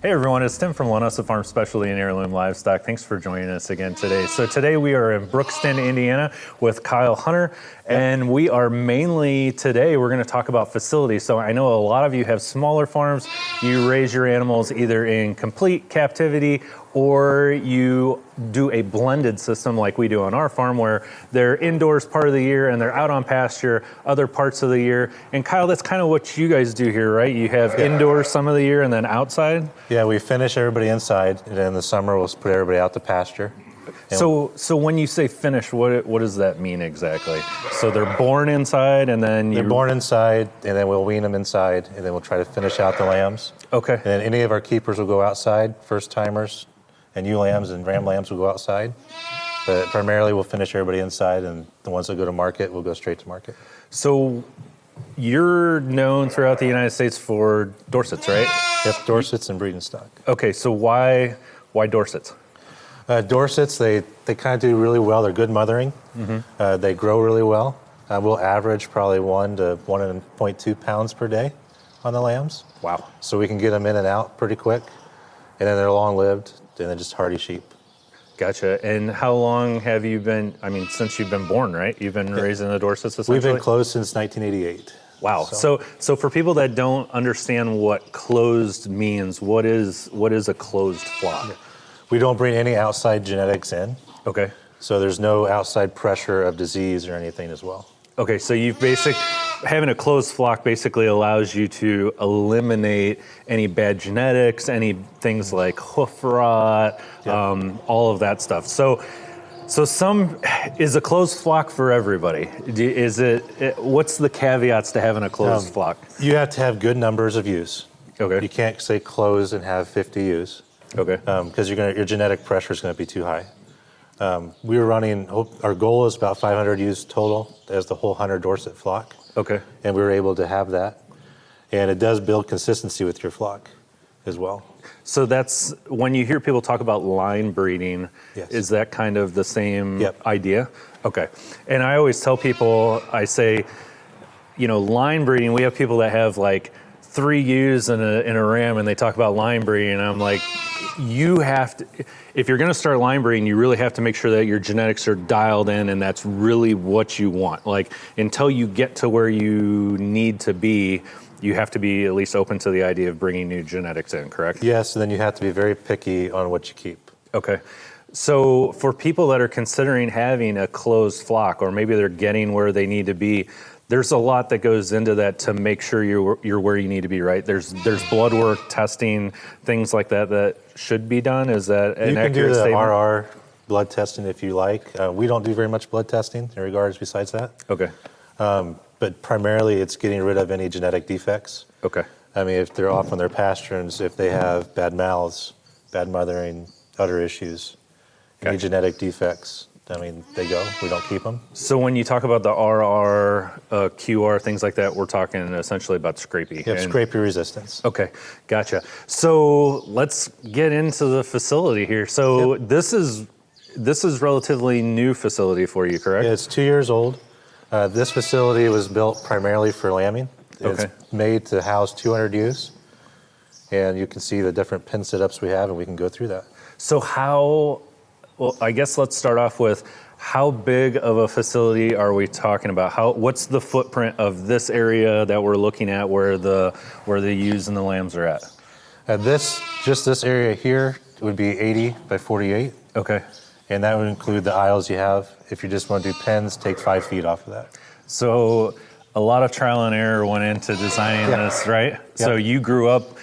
Hey everyone, it's Tim from Linessa Farms Specialty and Heirloom Livestock. Thanks for joining us again today. So today we are in Brookston, Indiana with Kyle Hunter, and we are mainly today, we're gonna talk about facilities. So I know a lot of you have smaller farms. You raise your animals either in complete captivity or you do a blended system like we do on our farm where they're indoors part of the year and they're out on pasture other parts of the year. And Kyle, that's kind of what you guys do here, right? You have indoors some of the year and then outside? Yeah, we finish everybody inside, and in the summer we'll put everybody out to pasture. So when you say finish, what does that mean exactly? So they're born inside and then They're born inside, and then we'll wean them inside, and then we'll try to finish out the lambs. Okay. And then any of our keepers will go outside, first timers, and ewe lambs and ram lambs will go outside. But primarily we'll finish everybody inside, and the ones that go to market will go straight to market. So you're known throughout the United States for Dorsets, right? Yep, Dorsets and breeding stock. Okay, so why Dorsets? Dorsets, they kind of do really well. They're good mothering. They grow really well. We'll average probably 1 to 1.2 pounds per day on the lambs. Wow. So we can get them in and out pretty quick. And then they're long-lived, and they're just hardy sheep. Gotcha. And how long have you been, since you've been born, right? You've been raising the Dorsets essentially? We've been closed since 1988. Wow. So for people that don't understand what closed means, what is a closed flock? We don't bring any outside genetics in. Okay. So there's no outside pressure of disease or anything as well. Okay, so having a closed flock basically allows you to eliminate any bad genetics, any things like hoof rot, all of that stuff. So is a closed flock for everybody? What's the caveats to having a closed flock? You have to have good numbers of ewes. Okay. You can't say close and have 50 ewes. Okay. Because your genetic pressure is going to be too high. We were running, our goal is about 500 ewes total as the whole Hunter Dorset flock. Okay. And we were able to have that. And it does build consistency with your flock as well. So that's, when you hear people talk about line breeding, is that kind of the same idea? Okay. And I always tell people, I say, line breeding, we have people that have like 3 ewes in a ram and they talk about line breeding, and I'm like, you have to, if you're going to start line breeding, you really have to make sure that your genetics are dialed in and that's really what you want. Like, until you get to where you need to be, you have to be at least open to the idea of bringing new genetics in, correct? Yes, and then you have to be very picky on what you keep. Okay. So for people that are considering having a closed flock, or maybe they're getting where they need to be, there's a lot that goes into that to make sure you're where you need to be, right? There's blood work, testing, things like that should be done. Is that an accurate statement? You can do the RR blood testing if you like. We don't do very much blood testing in regards besides that. Okay. But primarily it's getting rid of any genetic defects. Okay. If they're off on their pasturage, if they have bad mouths, bad mothering, udder issues, any genetic defects, they go. We don't keep them. So when you talk about the RR, QR, things like that, we're talking essentially about scrapie. Yeah, scrapie resistance. Okay, gotcha. So let's get into the facility here. So this is relatively new facility for you, correct? Yeah, it's 2 years old. This facility was built primarily for lambing. Okay. It's made to house 200 ewes. And you can see the different pen setups we have, and we can go through that. So well, I guess let's start off with how big of a facility are we talking about? What's the footprint of this area that we're looking at where the ewes and the lambs are at? Just this area here would be 80 by 48. Okay. And that would include the aisles you have. If you just want to do pens, take 5 feet off of that. So a lot of trial and error went into designing this, right? Yep. So you grew up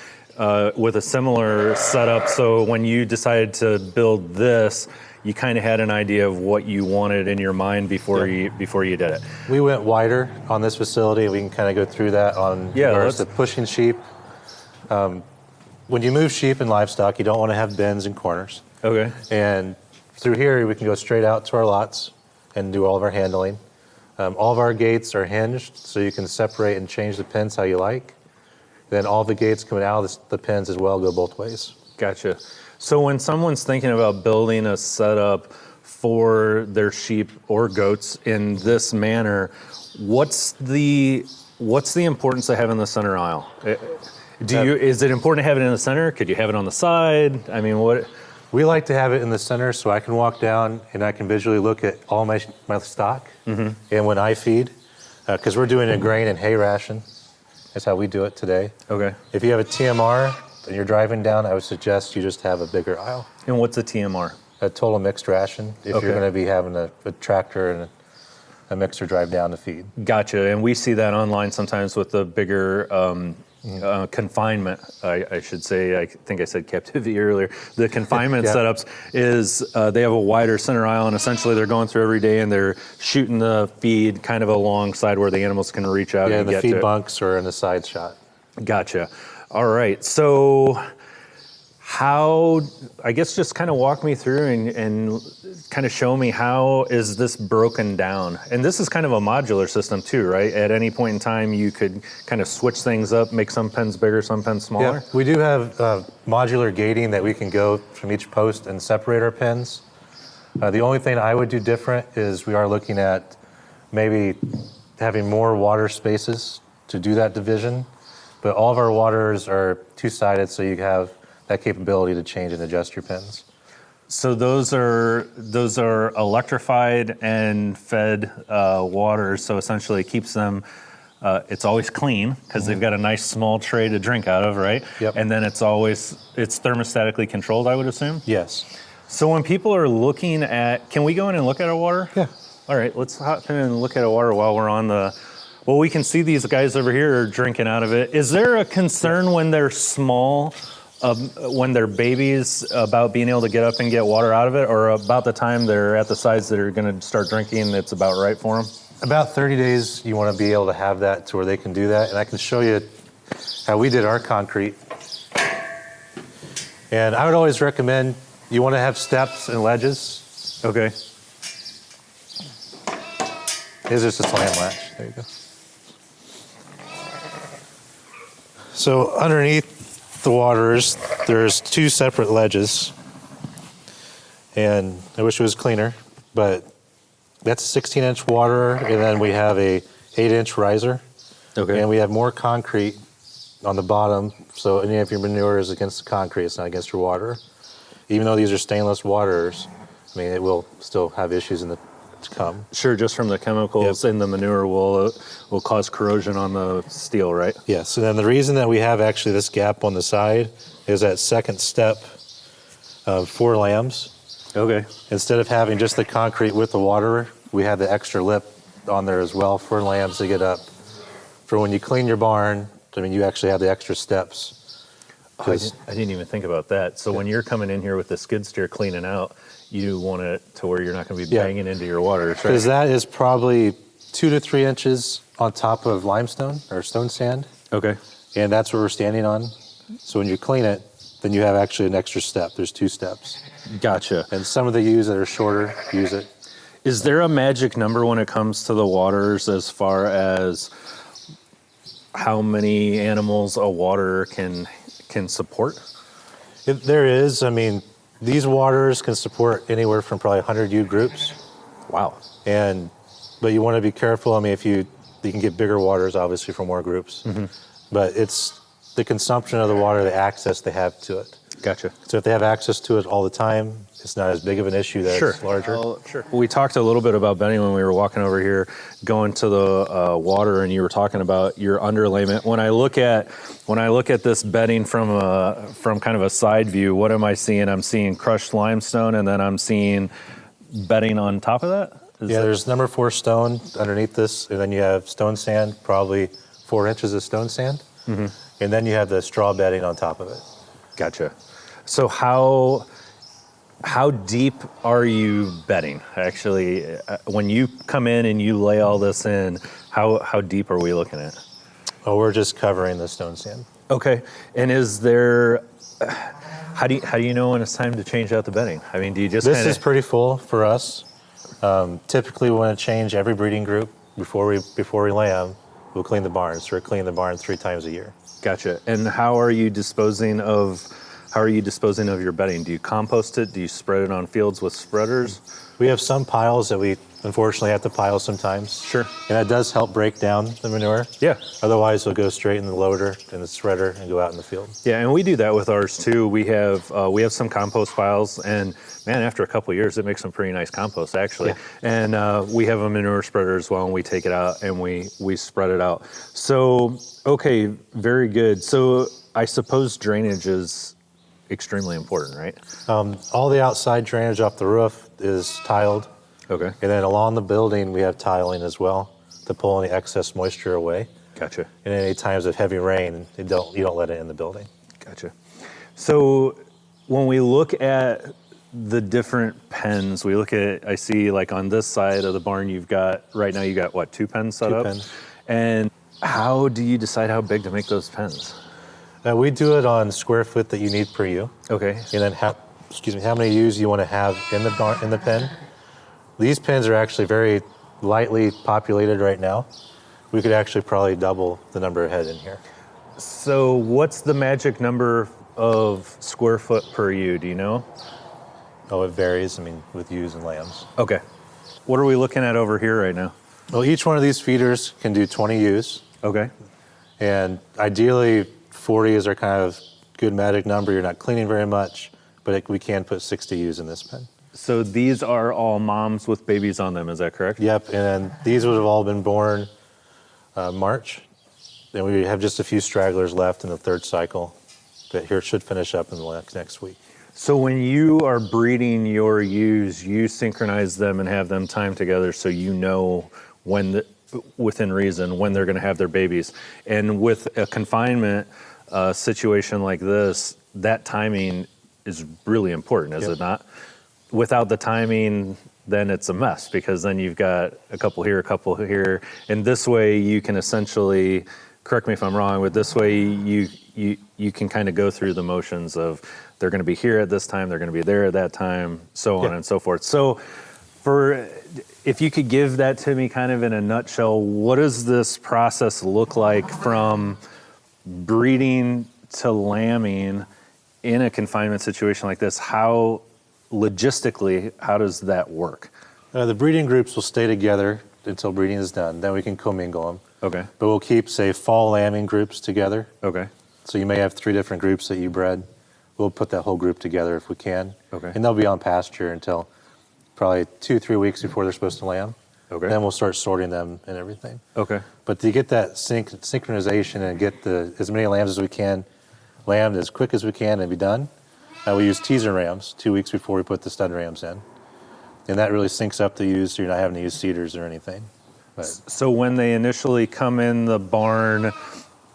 with a similar setup. So when you decided to build this, you kind of had an idea of what you wanted in your mind before you did it. We went wider on this facility. We can kind of go through that on the pushing sheep. When you move sheep and livestock, you don't want to have bends and corners. Okay. And through here, we can go straight out to our lots and do all of our handling. All of our gates are hinged, so you can separate and change the pens how you like. Then all the gates coming out of the pens as well go both ways. Gotcha. So when someone's thinking about building a setup for their sheep or goats in this manner, what's the importance of having the center aisle? Is it important to have it in the center? Could you have it on the side? I mean, what? We like to have it in the center so I can walk down and I can visually look at all my stock. And when I feed, because we're doing a grain and hay ration, that's how we do it today. Okay. If you have a TMR and you're driving down, I would suggest you just have a bigger aisle. And what's a TMR? A total mixed ration, if you're going to be having a tractor and a mixer drive down to feed. Gotcha. And we see that online sometimes with the bigger confinement, I should say. I think I said captivity earlier. The confinement setups is they have a wider center aisle, and essentially they're going through every day and they're shooting the feed kind of alongside where the animals can reach out and the get feed to bunks are in the side shot. Gotcha. All right. So how, I guess just kind of walk me through and kind of show me how is this broken down? And this is kind of a modular system too, right? At any point in time, you could kind of switch things up, make some pens bigger, some pens smaller? Yeah, we do have modular gating that we can go from each post and separate our pens. The only thing I would do different is we are looking at maybe having more water spaces to do that division. But all of our waters are two-sided, so you have that capability to change and adjust your pens. So those are electrified and fed waters. So essentially, it keeps them. It's always clean because they've got a nice small tray to drink out of, right? Yep. And then it's thermostatically controlled, I would assume. Yes. So when people are looking at, can we go in and look at our water? Yeah. All right, let's hop in and look at our water while we're on the. Well, we can see these guys over here are drinking out of it. Is there a concern when they're small? When they're babies about being able to get up and get water out of it, or about the time they're at the size that are going to start drinking, it's about right for them? About 30 days, you want to be able to have that to where they can do that. And I can show you how we did our concrete. And I would always recommend you want to have steps and ledges. Okay. Here's just a slam latch. There you go. So underneath the waters, there's two separate ledges, and I wish it was cleaner, but that's a 16-inch water, and then we have a 8-inch riser. Okay. And we have more concrete on the bottom, so any of your manure is against the concrete, it's not against your water. Even though these are stainless waters, I mean, it will still have issues in the to come. Sure, just from the chemicals in the manure will cause corrosion on the steel, right? Yes, and then the reason that we have actually this gap on the side is that second step for lambs. Okay. Instead of having just the concrete with the water, we have the extra lip on there as well for lambs to get up. For when you clean your barn, I mean, you actually have the extra steps. Oh, I didn't even think about that. So when you're coming in here with the skid steer cleaning out, you want it to where you're not going to be banging into your waters, right? Because that is probably 2 to 3 inches on top of limestone or stone sand. Okay. And that's what we're standing on. So when you clean it, then you have actually an extra step. There's 2 steps. Gotcha. And some of the ewes that are shorter use it. Is there a magic number when it comes to the waters as far as how many animals a water can support? There is. I mean, these waters can support anywhere from probably 100 ewe groups. Wow. But you want to be careful. I mean, you can get bigger waters, obviously, for more groups. Mm-hmm. But it's the consumption of the water, the access they have to it. Gotcha. So if they have access to it all the time, it's not as big of an issue that it's larger. Sure. We talked a little bit about bedding when we were walking over here, going to the water, and you were talking about your underlayment. When I look at this bedding from kind of a side view, what am I seeing? I'm seeing crushed limestone, and then I'm seeing bedding on top of that. There's number 4 stone underneath this, and then you have stone sand, probably 4 inches of stone sand, and then you have the straw bedding on top of it. Gotcha. So how deep are you bedding? Actually, when you come in and you lay all this in, how deep are we looking at? Oh, we're just covering the stone sand. Okay. And is there? How do you know when it's time to change out the bedding? I mean, do you just? This is pretty full for us. Typically, we want to change every breeding group before we lay them. We'll clean the barn. So we're cleaning the barn 3 times a year. Gotcha. And how are you disposing of your bedding? Do you compost it? Do you spread it on fields with spreaders? We have some piles that we unfortunately have to pile sometimes. Sure. And that does help break down the manure. Yeah. Otherwise, it'll go straight in the loader and the spreader and go out in the field. Yeah, and we do that with ours too. We have some compost piles, and man, after a couple of years, it makes some pretty nice compost actually. Yeah. And we have a manure spreader as well, and we take it out and we spread it out. So, okay, very good. So I suppose drainage is extremely important, right? All the outside drainage off the roof is tiled. Okay. And then along the building, we have tiling as well to pull any excess moisture away. Gotcha. And any times of heavy rain, you don't let it in the building. Gotcha. So when we look at the different pens, I see like on this side of the barn, right now you got what, 2 pens set up? 2 pens. And how do you decide how big to make those pens? We do it on square foot that you need per ewe. Okay. And then how many ewes you want to have in the pen. These pens are actually very lightly populated right now. We could actually probably double the number of head in here. So what's the magic number of square foot per ewe, do you know? Oh, it varies, with ewes and lambs. Okay. What are we looking at over here right now? Well, each one of these feeders can do 20 ewes. Okay. And ideally, 40 is our kind of good magic number. You're not cleaning very much, but we can put 60 ewes in this pen. So these are all moms with babies on them, is that correct? Yep, and these would have all been born March. And we have just a few stragglers left in the 3rd cycle that here should finish up in the next week. So when you are breeding your ewes, you synchronize them and have them time together so you know within reason when they're going to have their babies. And with a confinement situation like this, that timing is really important, is it not? Without the timing, then it's a mess, because then you've got a couple here, and this way you can essentially, correct me if I'm wrong, but this way you can kind of go through the motions of they're going to be here at this time, they're going to be there at that time, so on and so forth. So if you could give that to me kind of in a nutshell, what does this process look like from breeding to lambing in a confinement situation like this? Logistically, how does that work? The breeding groups will stay together until breeding is done. Then we can commingle them. Okay. But we'll keep, say, fall lambing groups together. Okay. So you may have 3 different groups that you bred. We'll put that whole group together if we can. Okay. And they'll be on pasture until probably 2-3 weeks before they're supposed to lamb. Okay. Then we'll start sorting them and everything. Okay. But to get that synchronization and get as many lambs as we can lambed as quick as we can and be done, we use teaser rams 2 weeks before we put the stud rams in. And that really syncs up the ewes so you're not having to use seeders or anything. But so when they initially come in the barn,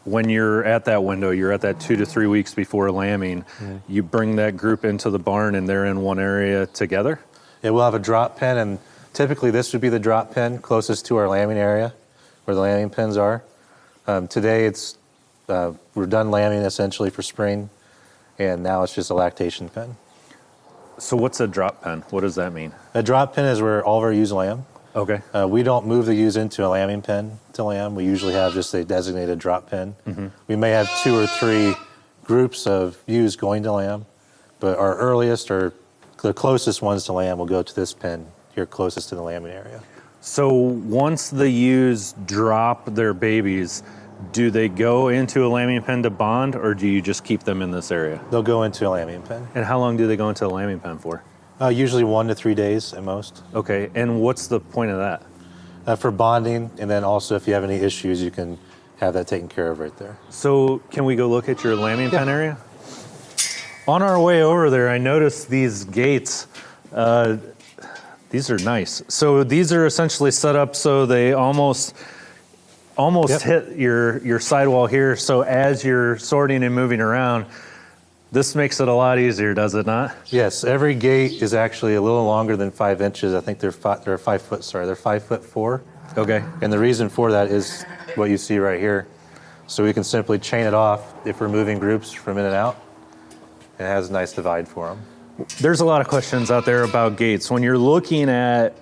when you're at that window, you're at that 2 to 3 weeks before lambing, you bring that group into the barn and they're in one area together? Yeah, we'll have a drop pen, and typically this would be the drop pen closest to our lambing area, where the lambing pens are. Today we're done lambing essentially for spring, and now it's just a lactation pen. So what's a drop pen? What does that mean? A drop pen is where all of our ewes lamb. Okay. We don't move the ewes into a lambing pen to lamb. We usually have just a designated drop pen. Mm-hmm. We may have 2 or 3 groups of ewes going to lamb, but our earliest or the closest ones to lamb will go to this pen here closest to the lambing area. So once the ewes drop their babies, do they go into a lambing pen to bond, or do you just keep them in this area? They'll go into a lambing pen. And how long do they go into a lambing pen for? Usually 1 to 3 days at most. Okay, and what's the point of that? For bonding, and then also if you have any issues, you can have that taken care of right there. So can we go look at your lambing pen area? On our way over there, I noticed these gates. These are nice. So these are essentially set up so they almost hit your sidewall here. So as you're sorting and moving around, this makes it a lot easier, does it not? Yes, every gate is actually a little longer than 5 inches. I think they're 5 foot. Sorry, they're 5'4". Okay. And the reason for that is what you see right here. So we can simply chain it off if we're moving groups from in and out. It has a nice divide for them. There's a lot of questions out there about gates. When you're looking at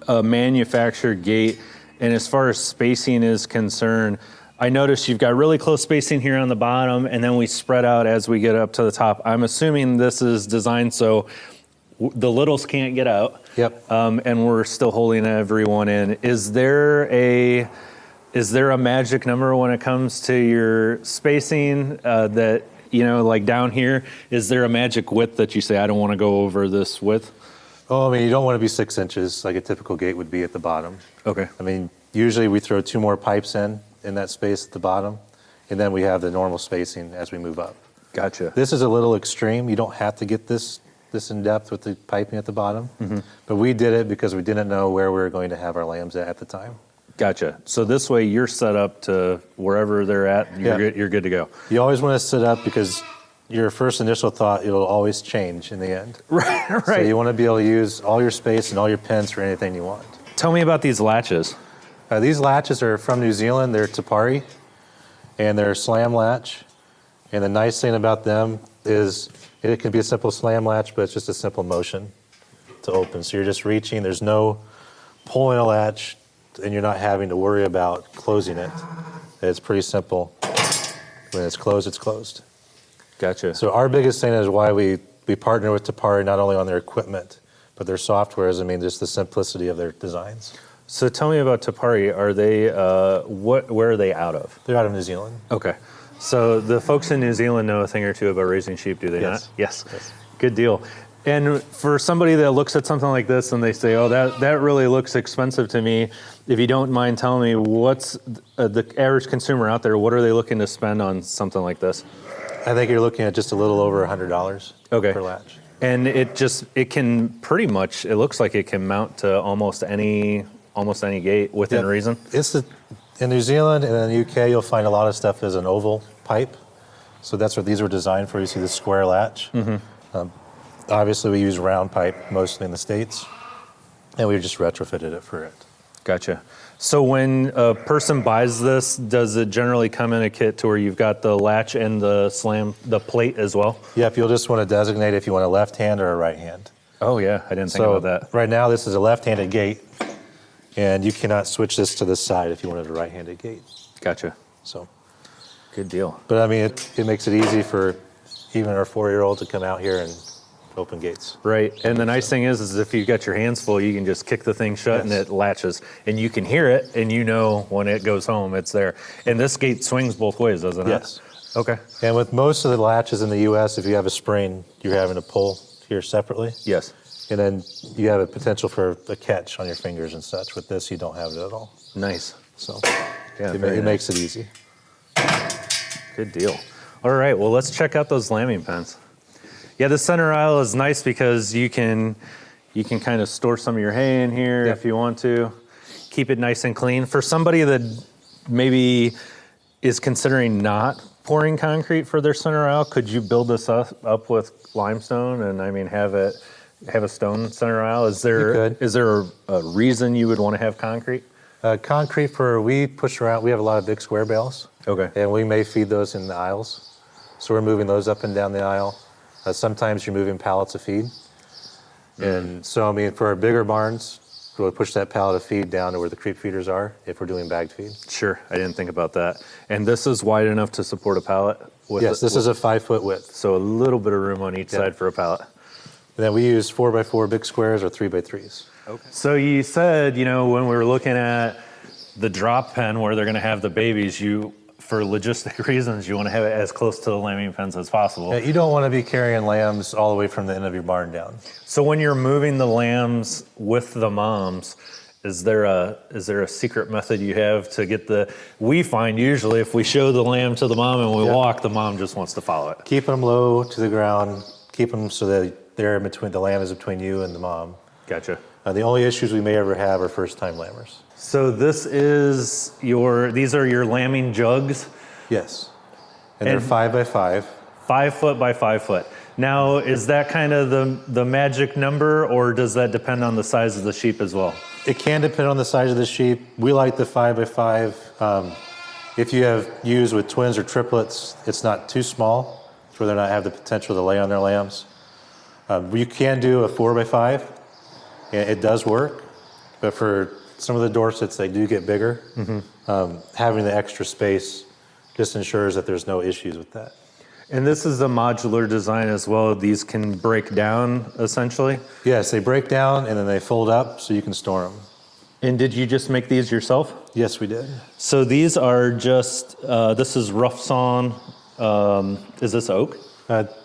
a manufactured gate, and as far as spacing is concerned, I noticed you've got really close spacing here on the bottom, and then we spread out as we get up to the top. I'm assuming this is designed so the littles can't get out. Yep. And we're still holding everyone in. Is there a magic number when it comes to your spacing that, like down here, is there a magic width that you say, I don't want to go over this width? Oh, I mean, you don't want to be 6 inches like a typical gate would be at the bottom. Okay. I mean, usually we throw 2 more pipes in that space at the bottom, and then we have the normal spacing as we move up. Gotcha. This is a little extreme. You don't have to get this in depth with the piping at the bottom, but we did it because we didn't know where we were going to have our lambs at the time. Gotcha. So this way you're set up to wherever they're at, you're good to go. You always want to sit up because your first initial thought, it'll always change in the end. Right. So you want to be able to use all your space and all your pens for anything you want. Tell me about these latches. These latches are from New Zealand. They're Tapari, and they're slam latch. And the nice thing about them is it can be a simple slam latch, but it's just a simple motion to open. So you're just reaching. There's no pulling a latch, and you're not having to worry about closing it. It's pretty simple. When it's closed, it's closed. Gotcha. So our biggest thing is why we partner with Tapari, not only on their equipment, but their softwares. I mean, just the simplicity of their designs. So tell me about Tapari. Are they, where are they out of? They're out of New Zealand. Okay. So the folks in New Zealand know a thing or two about raising sheep, do they not? Yes. Good deal. And for somebody that looks at something like this and they say, oh, that really looks expensive to me, if you don't mind telling me, what's the average consumer out there, what are they looking to spend on something like this? I think you're looking at just a little over $100 per latch. And it can pretty much, it looks like it can mount to almost any gate within reason. In New Zealand and in the UK, you'll find a lot of stuff as an oval pipe. So that's what these were designed for. You see the square latch. Obviously, we use round pipe mostly in the States, and we just retrofitted it for it. Gotcha. So when a person buys this, does it generally come in a kit to where you've got the latch and the plate as well? Yeah, if you'll just want to designate if you want a left hand or a right hand. Oh yeah, I didn't think about that. Right now, this is a left-handed gate, and you cannot switch this to the side if you wanted a right-handed gate. Gotcha. So, good deal. but I mean, it makes it easy for even our 4-year-old to come out here and open gates. Right, and the nice thing is if you've got your hands full, you can just kick the thing shut and it latches, and you can hear it, and you know when it goes home, it's there. And this gate swings both ways, doesn't it? Yes. Okay. And with most of the latches in the U.S., if you have a spring, you're having to pull here separately. Yes. And then you have a potential for a catch on your fingers and such. With this, you don't have it at all. Nice. So yeah, it makes it easy. Good deal. All right, well, let's check out those lambing pens. Yeah, the center aisle is nice because you can kind of store some of your hay in here if you want to. Keep it nice and clean. For somebody that maybe is considering not pouring concrete for their center aisle, could you build this up with limestone and have a stone center aisle? Is there a reason you would want to have concrete? Concrete we push around. We have a lot of big square bales. Okay. And we may feed those in the aisles. So we're moving those up and down the aisle. Sometimes you're moving pallets of feed. And so, for our bigger barns, we'll push that pallet of feed down to where the creep feeders are if we're doing bagged feed. Sure, I didn't think about that. And this is wide enough to support a pallet? Yes, this is a 5-foot width. So a little bit of room on each side for a pallet. And then we use 4x4 big squares or 3x3s. Okay. So you said, when we were looking at the drop pen where they're going to have the babies, for logistic reasons, you want to have it as close to the lambing pens as possible. Yeah, you don't want to be carrying lambs all the way from the end of your barn down. So when you're moving the lambs with the moms, is there a secret method you have to get we find usually if we show the lamb to the mom and we walk, the mom just wants to follow it. Keep them low to the ground. Keep them so that the lamb is between you and the mom. Gotcha. The only issues we may ever have are first-time lambers. So these are your lambing jugs? Yes. And they're 5x5. 5 foot by 5 foot. Now, is that kind of the magic number, or does that depend on the size of the sheep as well? It can depend on the size of the sheep. We like the 5x5. If you have ewes with twins or triplets, it's not too small, where they not have the potential to lay on their lambs. You can do a 4x5, and it does work, but for some of the Dorsets, they do get bigger. Having the extra space just ensures that there's no issues with that. And this is a modular design as well. These can break down, essentially? Yes, they break down and then they fold up so you can store them. And did you just make these yourself? Yes, we did. So these are just, this is rough sawn. Is this oak?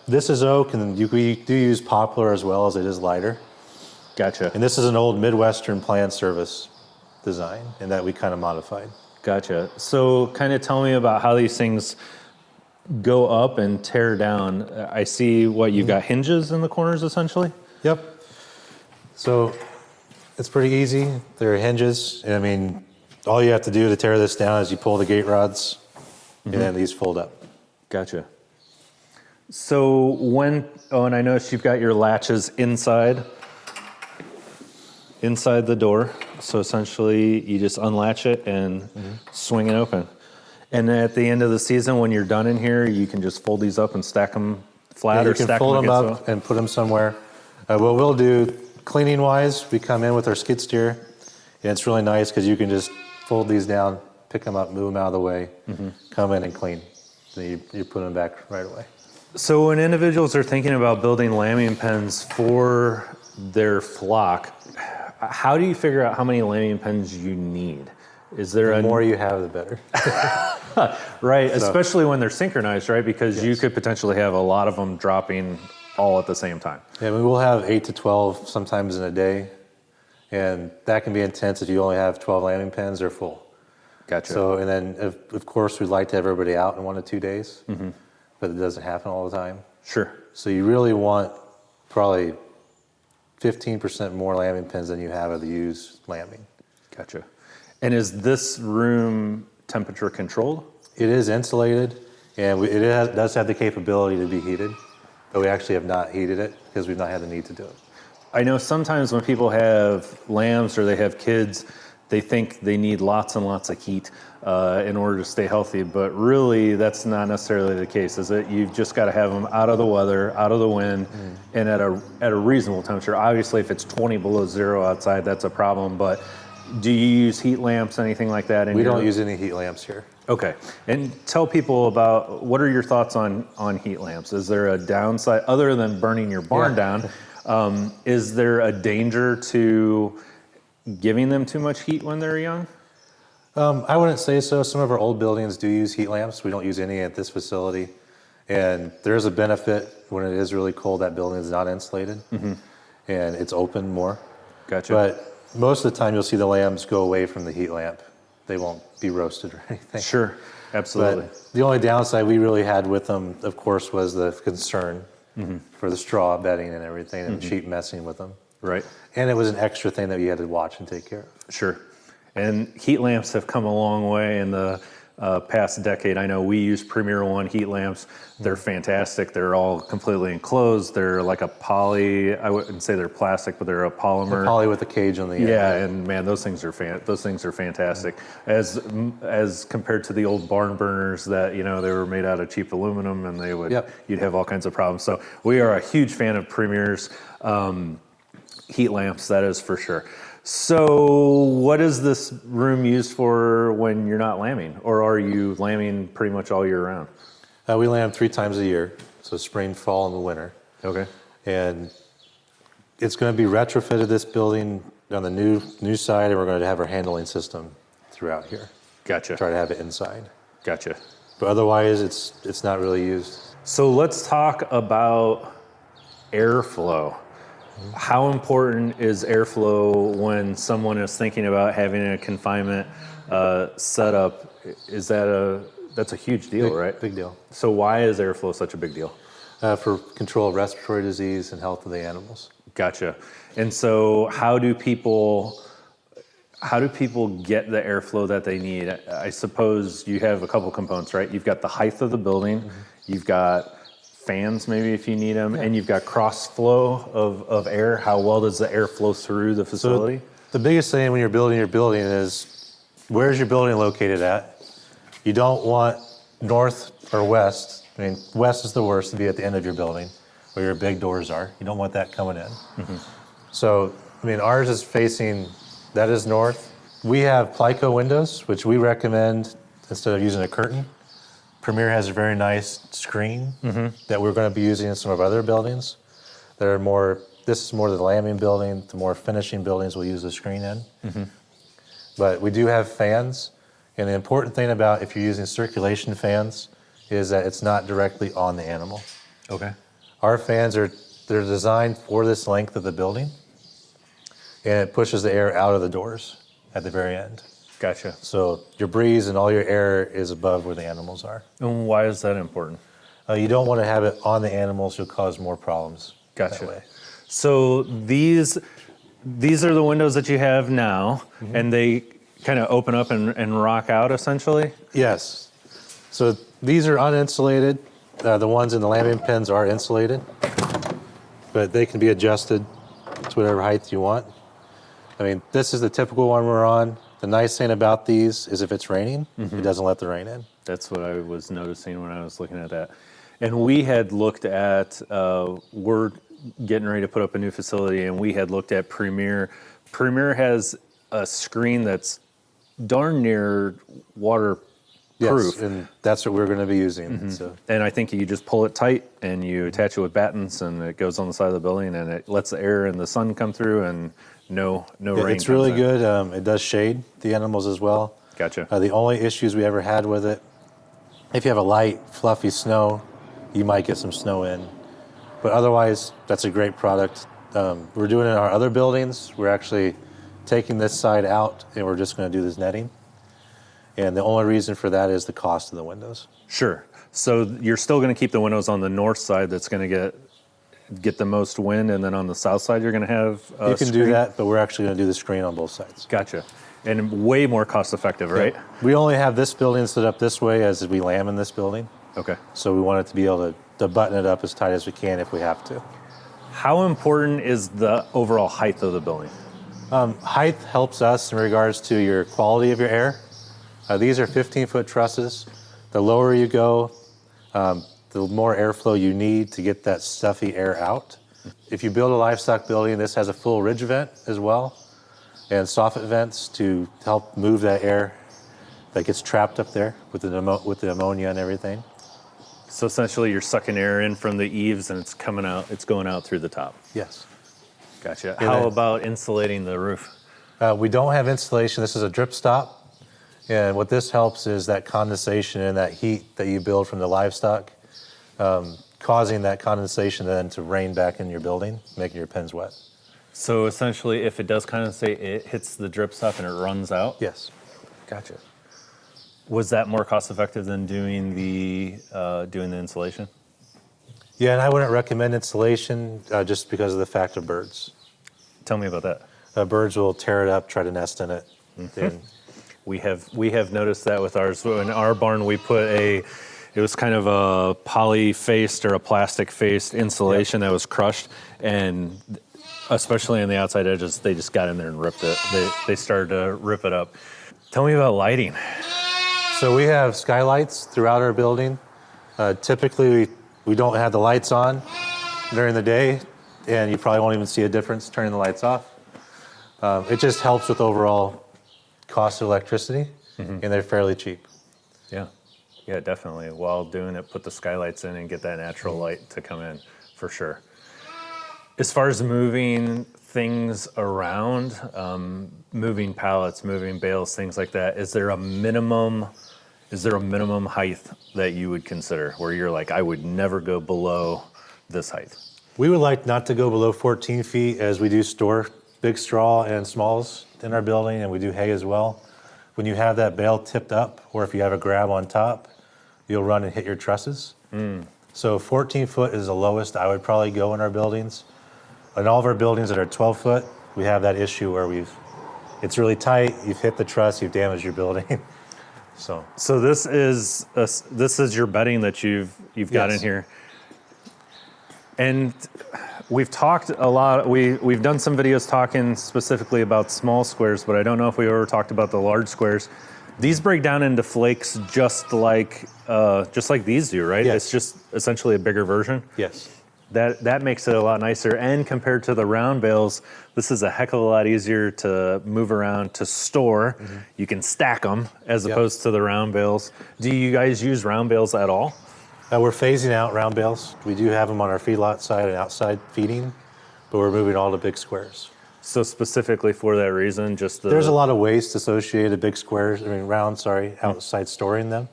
This is oak, and we do use poplar as well, as it is lighter. Gotcha. And this is an old Midwestern Plant Service design, and that we kind of modified. Gotcha. So kind of tell me about how these things go up and tear down. I see what you've got hinges in the corners, essentially? Yep. So it's pretty easy. There are hinges. And I mean, all you have to do to tear this down is you pull the gate rods, and then these fold up. Gotcha. So and I noticed you've got your latches inside the door. So essentially you just unlatch it and swing it open. And then at the end of the season, when you're done in here, you can just fold these up and stack them flat, or stack them. You can fold them up and put them somewhere. What we'll do, cleaning wise, we come in with our skid steer, and it's really nice because you can just fold these down, pick them up, move them out of the way, come in and clean. Then you put them back right away. So when individuals are thinking about building lambing pens for their flock, how do you figure out how many lambing pens you need? Is there the more you have, the better. Right, so, especially when they're synchronized, right? Because you could potentially have a lot of them dropping all at the same time. Yeah, we will have 8 to 12 sometimes in a day, and that can be intense if you only have 12 lambing pens. They're full. Gotcha. So, and then of course we'd like to have everybody out in 1 to 2 days, but it doesn't happen all the time. Sure. So you really want probably 15% more lambing pens than you have of the used lambing. Gotcha. And is this room temperature controlled? It is insulated, and it does have the capability to be heated, but we actually have not heated it because we've not had the need to do it. I know sometimes when people have lambs or they have kids, they think they need lots and lots of heat in order to stay healthy, but really that's not necessarily the case, is it? You've just got to have them out of the weather, out of the wind, and at a reasonable temperature. Obviously, if it's 20 below zero outside, that's a problem, but do you use heat lamps, anything like that? We don't use any heat lamps here. Okay. And tell people about, what are your thoughts on heat lamps? Is there a downside, other than burning your barn down, is there a danger to giving them too much heat when they're young? I wouldn't say so. Some of our old buildings do use heat lamps. We don't use any at this facility. And there's a benefit when it is really cold, that building is not insulated, and it's open more. Gotcha. But most of the time you'll see the lambs go away from the heat lamp. They won't be roasted or anything. Sure, absolutely. But the only downside we really had with them, of course, was the concern for the straw bedding and everything, and sheep messing with them. Right. And it was an extra thing that we had to watch and take care of. Sure. And heat lamps have come a long way in the past decade. I know we use Premier One heat lamps. They're fantastic. They're all completely enclosed. They're like a poly. I wouldn't say they're plastic, but they're a polymer. The poly with a cage on the end. Yeah, and man, those things are fantastic. As compared to the old barn burners that they were made out of cheap aluminum, and they would you'd have all kinds of problems. So we are a huge fan of Premier's heat lamps. That is for sure. So what is this room used for when you're not lambing? Or are you lambing pretty much all year round? We lamb 3 times a year, so spring, fall, and the winter. Okay. And it's going to be retrofitted, this building, on the new side, and we're going to have our handling system throughout here. Gotcha. Try to have it inside. Gotcha. But otherwise, it's not really used. So let's talk about airflow. How important is airflow when someone is thinking about having a confinement setup? That's a huge deal, right? Big deal. So why is airflow such a big deal? For control of respiratory disease and health of the animals. Gotcha. And so how do people get the airflow that they need? I suppose you have a couple components, right? You've got the height of the building, you've got fans maybe if you need them, and you've got cross flow of air. How well does the air flow through the facility? So the biggest thing when you're building your building is, where's your building located at? You don't want north or west. I mean, west is the worst, to be at the end of your building where your big doors are. You don't want that coming in. So, I mean, ours is facing, that is north. We have Plico windows, which we recommend, instead of using a curtain, Premier has a very nice screen that we're going to be using in some of our other buildings. This is more the lambing building. The more finishing buildings we'll use the screen in. But we do have fans. And the important thing about if you're using circulation fans is that it's not directly on the animal. Okay. Our fans they're designed for this length of the building, and it pushes the air out of the doors at the very end. Gotcha. So your breeze and all your air is above where the animals are. And why is that important? You don't want to have it on the animals; you'll cause more problems. Gotcha. That way. So these are the windows that you have now, and they kind of open up and rock out essentially? Yes. So these are uninsulated. The ones in the lambing pens are insulated, but they can be adjusted to whatever height you want. I mean, this is the typical one we're on. The nice thing about these is if it's raining, it doesn't let the rain in. That's what I was noticing when I was looking at that. And we had looked at, we're getting ready to put up a new facility, and we had looked at Premier. Premier has a screen that's darn near waterproof. Yes, and that's what we're going to be using. So. And I think you just pull it tight and you attach it with battens, and it goes on the side of the building, and it lets the air and the sun come through, and no rain. It's really comes in. good. It does shade the animals as well. Gotcha. The only issues we ever had with it, if you have a light, fluffy snow, you might get some snow in. But otherwise, that's a great product. We're doing it in our other buildings. We're actually taking this side out, and we're just going to do this netting. And the only reason for that is the cost of the windows. Sure. So you're still going to keep the windows on the north side that's going to get the most wind, and then on the south side you're going to have You can do that, but we're actually going to do the screen on both sides. Gotcha. And way more cost effective, right? Yeah. We only have this building set up this way as we lamb in this building. Okay. So we want it to be able to button it up as tight as we can if we have to. How important is the overall height of the building? Height helps us in regards to your quality of your air. These are 15-foot trusses. The lower you go, the more airflow you need to get that stuffy air out. If you build a livestock building, this has a full ridge vent as well, and soffit vents to help move that air that gets trapped up there with the ammonia and everything. So essentially you're sucking air in from the eaves and it's going out through the top. Yes. Gotcha. How about insulating the roof? We don't have insulation. This is a drip stop. And what this helps is that condensation and that heat that you build from the livestock, causing that condensation then to rain back in your building, making your pens wet. So essentially, if it does condensate, it hits the drip stop and it runs out? Yes. Gotcha. Was that more cost effective than doing the insulation? Yeah, and I wouldn't recommend insulation just because of the fact of birds. Tell me about that. Birds will tear it up, try to nest in it. And we have noticed that with ours. In our barn, we put it was kind of a poly-faced or a plastic-faced insulation that was crushed, and especially on the outside edges, they just got in there and ripped it. They started to rip it up. Tell me about lighting. So we have skylights throughout our building. Typically, we don't have the lights on during the day, and you probably won't even see a difference turning the lights off. It just helps with overall cost of electricity, and they're fairly cheap. Yeah, definitely. While doing it, put the skylights in and get that natural light to come in, for sure. As far as moving things around, moving pallets, moving bales, things like that, is there a minimum height that you would consider where you're like, I would never go below this height? We would like not to go below 14 feet as we do store big straw and smalls in our building, and we do hay as well. When you have that bale tipped up, or if you have a grab on top, you'll run and hit your trusses. So 14 foot is the lowest I would probably go in our buildings. In all of our buildings that are 12 foot, we have that issue where it's really tight, you've hit the truss, you've damaged your building. So this is your bedding that you've got in here. And we've talked a lot, we've done some videos talking specifically about small squares, but I don't know if we ever talked about the large squares. These break down into flakes just like these do, right? Yes. It's just essentially a bigger version? Yes. That makes it a lot nicer. And compared to the round bales, this is a heck of a lot easier to move around to store. You can stack them as opposed to the round bales. Do you guys use round bales at all? We're phasing out round bales. We do have them on our feedlot side and outside feeding, but we're moving all to big squares. So specifically for that reason, There's a lot of waste associated with big squares, outside storing them.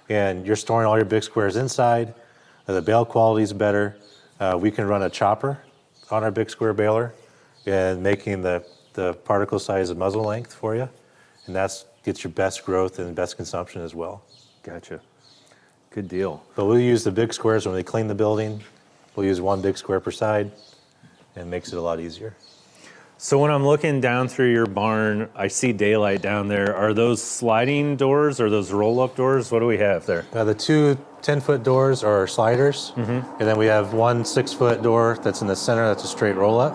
And you're storing all your big squares inside. The bale quality is better. We can run a chopper on our big square baler and making the particle size of muzzle length for you. And that gets your best growth and best consumption as well. Gotcha. Good deal. But we'll use the big squares when we clean the building. We'll use one big square per side, and it makes it a lot easier. So when I'm looking down through your barn, I see daylight down there. Are those sliding doors or those roll-up doors? What do we have there? The two 10-foot doors are sliders, and then we have one 6-foot door that's in the center that's a straight roll-up.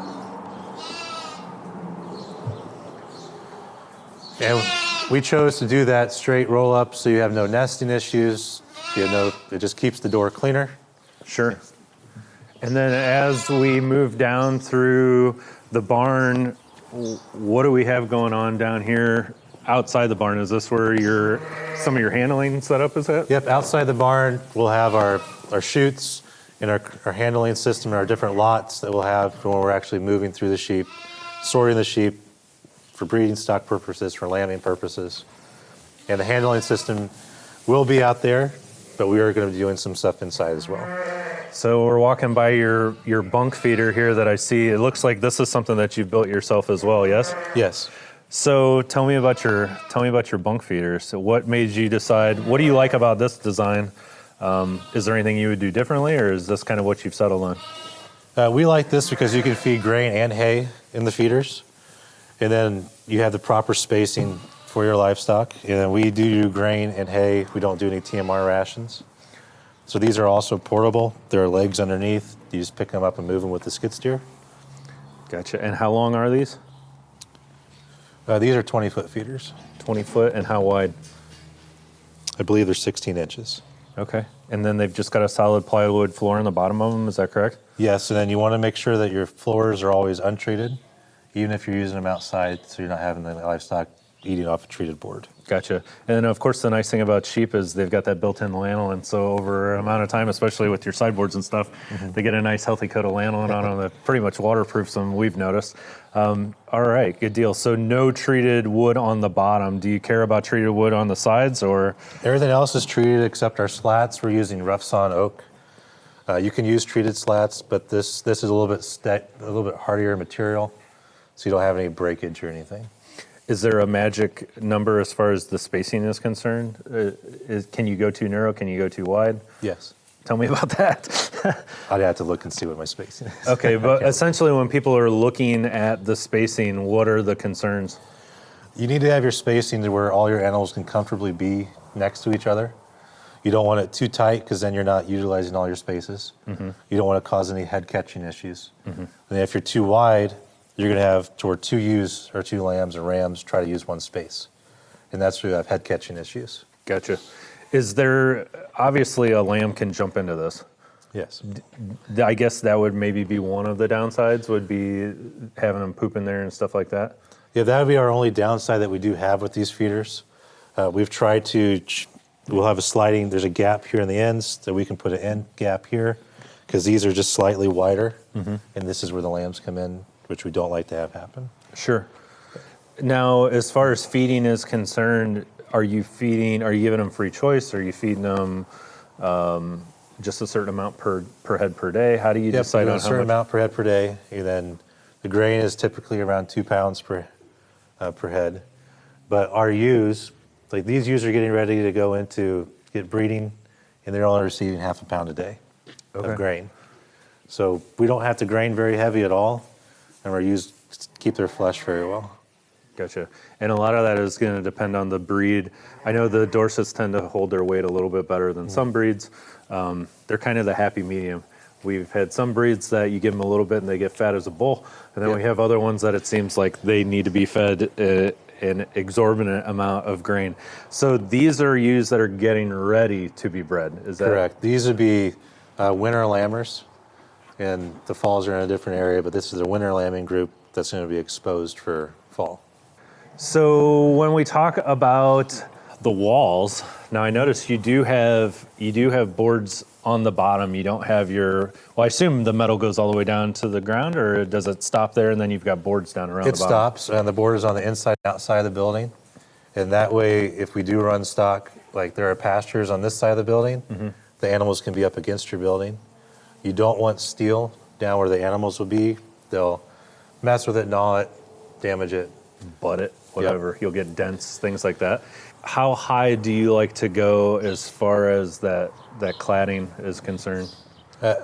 And we chose to do that straight roll-up so you have no nesting issues. It just keeps the door cleaner. Sure. And then as we move down through the barn, what do we have going on down here outside the barn? Is this where some of your handling setup is at? Yep, outside the barn, we'll have our chutes and our handling system and our different lots that we'll have when we're actually moving through the sheep, sorting the sheep for breeding stock purposes, for lambing purposes. And the handling system will be out there, but we are going to be doing some stuff inside as well. So we're walking by your bunk feeder here that I see. It looks like this is something that you've built yourself as well, yes? Yes. So tell me about your bunk feeders. So what made you decide? What do you like about this design? Is there anything you would do differently, or is this kind of what you've settled on? We like this because you can feed grain and hay in the feeders, and then you have the proper spacing for your livestock. And then we do grain and hay. We don't do any TMR rations. So these are also portable. There are legs underneath. You just pick them up and move them with the skid steer. Gotcha. And how long are these? These are 20-foot feeders. 20 foot, and how wide? I believe they're 16 inches. Okay. And then they've just got a solid plywood floor on the bottom of them, is that correct? Yes, and then you want to make sure that your floors are always untreated, even if you're using them outside, so you're not having the livestock eating off a treated board. Gotcha. And then, of course, the nice thing about sheep is they've got that built-in lanolin, so over an amount of time, especially with your sideboards and stuff, they get a nice healthy coat of lanolin on them that pretty much waterproofs them, we've noticed. All right, good deal. So no treated wood on the bottom. Do you care about treated wood on the sides, or? Everything else is treated except our slats. We're using rough sawn oak. You can use treated slats, but this is a little bit hardier material, so you don't have any breakage or anything. Is there a magic number as far as the spacing is concerned? Can you go too narrow? Can you go too wide? Yes. Tell me about that. I'd have to look and see what my spacing is. Okay, but essentially when people are looking at the spacing, what are the concerns? You need to have your spacing to where all your animals can comfortably be next to each other. You don't want it too tight because then you're not utilizing all your spaces. You don't want to cause any head catching issues. And if you're too wide, you're going to have to where two ewes or two lambs or rams try to use one space. And that's where you have head catching issues. Gotcha. Is there, obviously a lamb can jump into this. Yes. I guess that would maybe be one of the downsides, would be having them poop in there and stuff like that. Yeah, that would be our only downside that we do have with these feeders. We've tried to, we'll have a sliding, there's a gap here in the ends that we can put an end gap here because these are just slightly wider. And this is where the lambs come in, which we don't like to have happen. Sure. Now, as far as feeding is concerned, are you giving them free choice? Are you feeding them just a certain amount per head per day? How do you decide on how much? A certain amount per head per day. And then the grain is typically around 2 pounds per head. But our ewes, like these ewes are getting ready to go into get breeding, and they're only receiving half a pound a day of grain. So we don't have to grain very heavy at all, and our ewes keep their flesh very well. Gotcha. And a lot of that is going to depend on the breed. I know the Dorsets tend to hold their weight a little bit better than some breeds. They're kind of the happy medium. We've had some breeds that you give them a little bit and they get fat as a bull. And then we have other ones that it seems like they need to be fed an exorbitant amount of grain. So these are ewes that are getting ready to be bred. Is that correct? These would be winter lambers. and the falls are in a different area, but this is a winter lambing group that's going to be exposed for fall. So when we talk about the walls, now I notice you do have boards on the bottom. You don't have well, I assume the metal goes all the way down to the ground, or does it stop there and then you've got boards down around the bottom? It stops, and the board is on the inside and outside of the building. And that way, if we do run stock, like there are pastures on this side of the building, the animals can be up against your building. You don't want steel down where the animals will be. They'll mess with it, gnaw it, damage it. Butt it, whatever. Yep. You'll get dents, things like that. How high do you like to go as far as that cladding is concerned?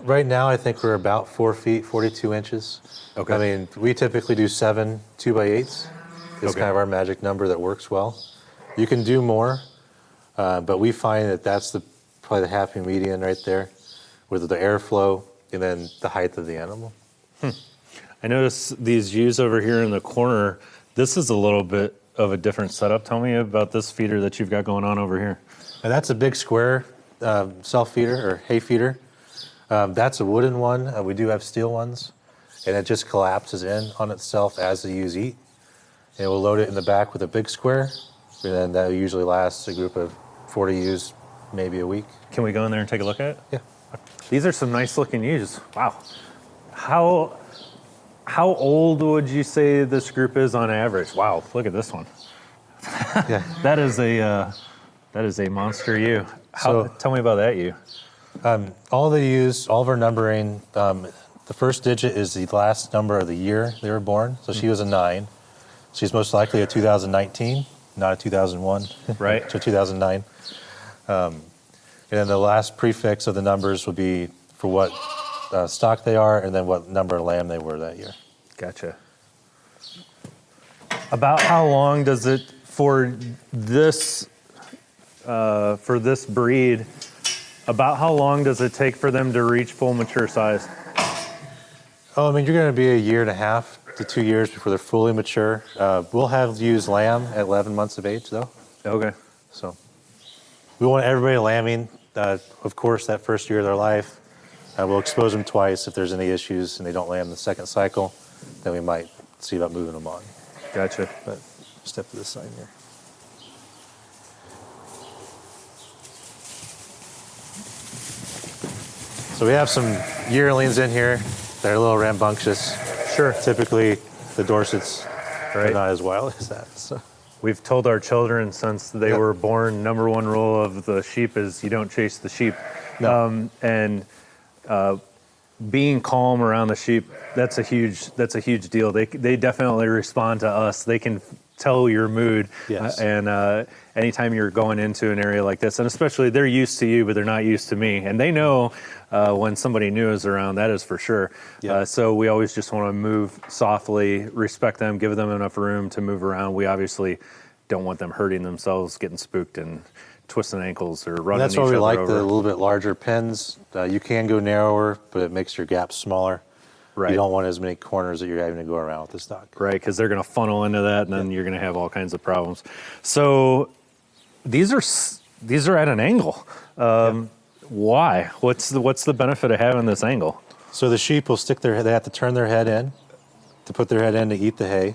Right now, I think we're about 4 feet, 42 inches. Okay. I mean, we typically do 7 2x8s. It's kind of our magic number that works well. You can do more, but we find that that's probably the happy median right there, with the airflow and then the height of the animal. I notice these ewes over here in the corner. This is a little bit of a different setup. Tell me about this feeder that you've got going on over here. And that's a big square self-feeder or hay feeder. That's a wooden one. We do have steel ones, and it just collapses in on itself as the ewes eat. And we'll load it in the back with a big square, and then that usually lasts a group of 40 ewes, maybe a week. Can we go in there and take a look at it? Yeah. These are some nice looking ewes. Wow. How old would you say this group is on average? Wow, look at this one. Yeah. That is a monster ewe. Tell me about that ewe. All the ewes, all of our numbering, the first digit is the last number of the year they were born. So she was a 9. She's most likely a 2019, not a 2001. Right. So 2009. And then the last prefix of the numbers would be for what stock they are, and then what number of lamb they were that year. Gotcha. About how long does it, for this breed, about how long does it take for them to reach full mature size? Oh, I mean, you're going to be a year and a half to 2 years before they're fully mature. We'll have used lamb at 11 months of age, though. Okay. So we want everybody lambing, of course, that first year of their life. We'll expose them twice. If there's any issues and they don't lamb the second cycle, then we might see about moving them on. Gotcha. But step to this side here. So we have some yearlings in here. They're a little rambunctious. Sure. Typically, the Dorsets are Right. not as wild as that. So. We've told our children since they were born, number one rule of the sheep is you don't chase the sheep. No. Being calm around the sheep, that's a huge deal. They definitely respond to us. They can tell your mood. Yes. Anytime you're going into an area like this, and especially they're used to you, but they're not used to me. And they know when somebody new is around, that is for sure. Yeah. So we always just want to move softly, respect them, give them enough room to move around. We obviously don't want them hurting themselves, getting spooked and twisting ankles or running That's each why we other like over. the little bit larger pens. You can go narrower, but it makes your gaps smaller. Right. You don't want as many corners that you're having to go around with the stock. Right, because they're going to funnel into that, and then you're going to have all kinds of problems. So these are at an angle. Why? What's the benefit of having this angle? So the sheep will stick their head. They have to turn their head in to put their head in to eat the hay,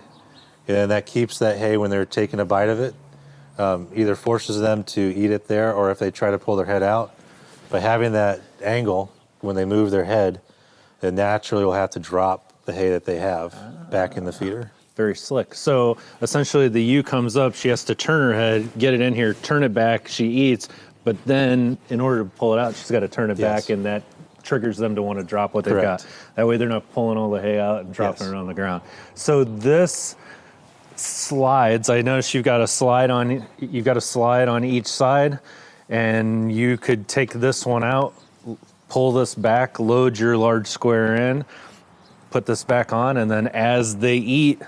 and that keeps that hay when they're taking a bite of it. Either forces them to eat it there, or if they try to pull their head out. By having that angle when they move their head, they naturally will have to drop the hay that they have back in the feeder. Very slick. So essentially the ewe comes up, she has to turn her head, get it in here, turn it back, she eats, but then in order to pull it out, she's got to turn it back, and that triggers them to want to drop what they've got. That way they're not pulling all the hay out and dropping it on the ground. So this slides, I noticed you've got a slide on each side, and you could take this one out, pull this back, load your large square in, put this back on, and then as they eat,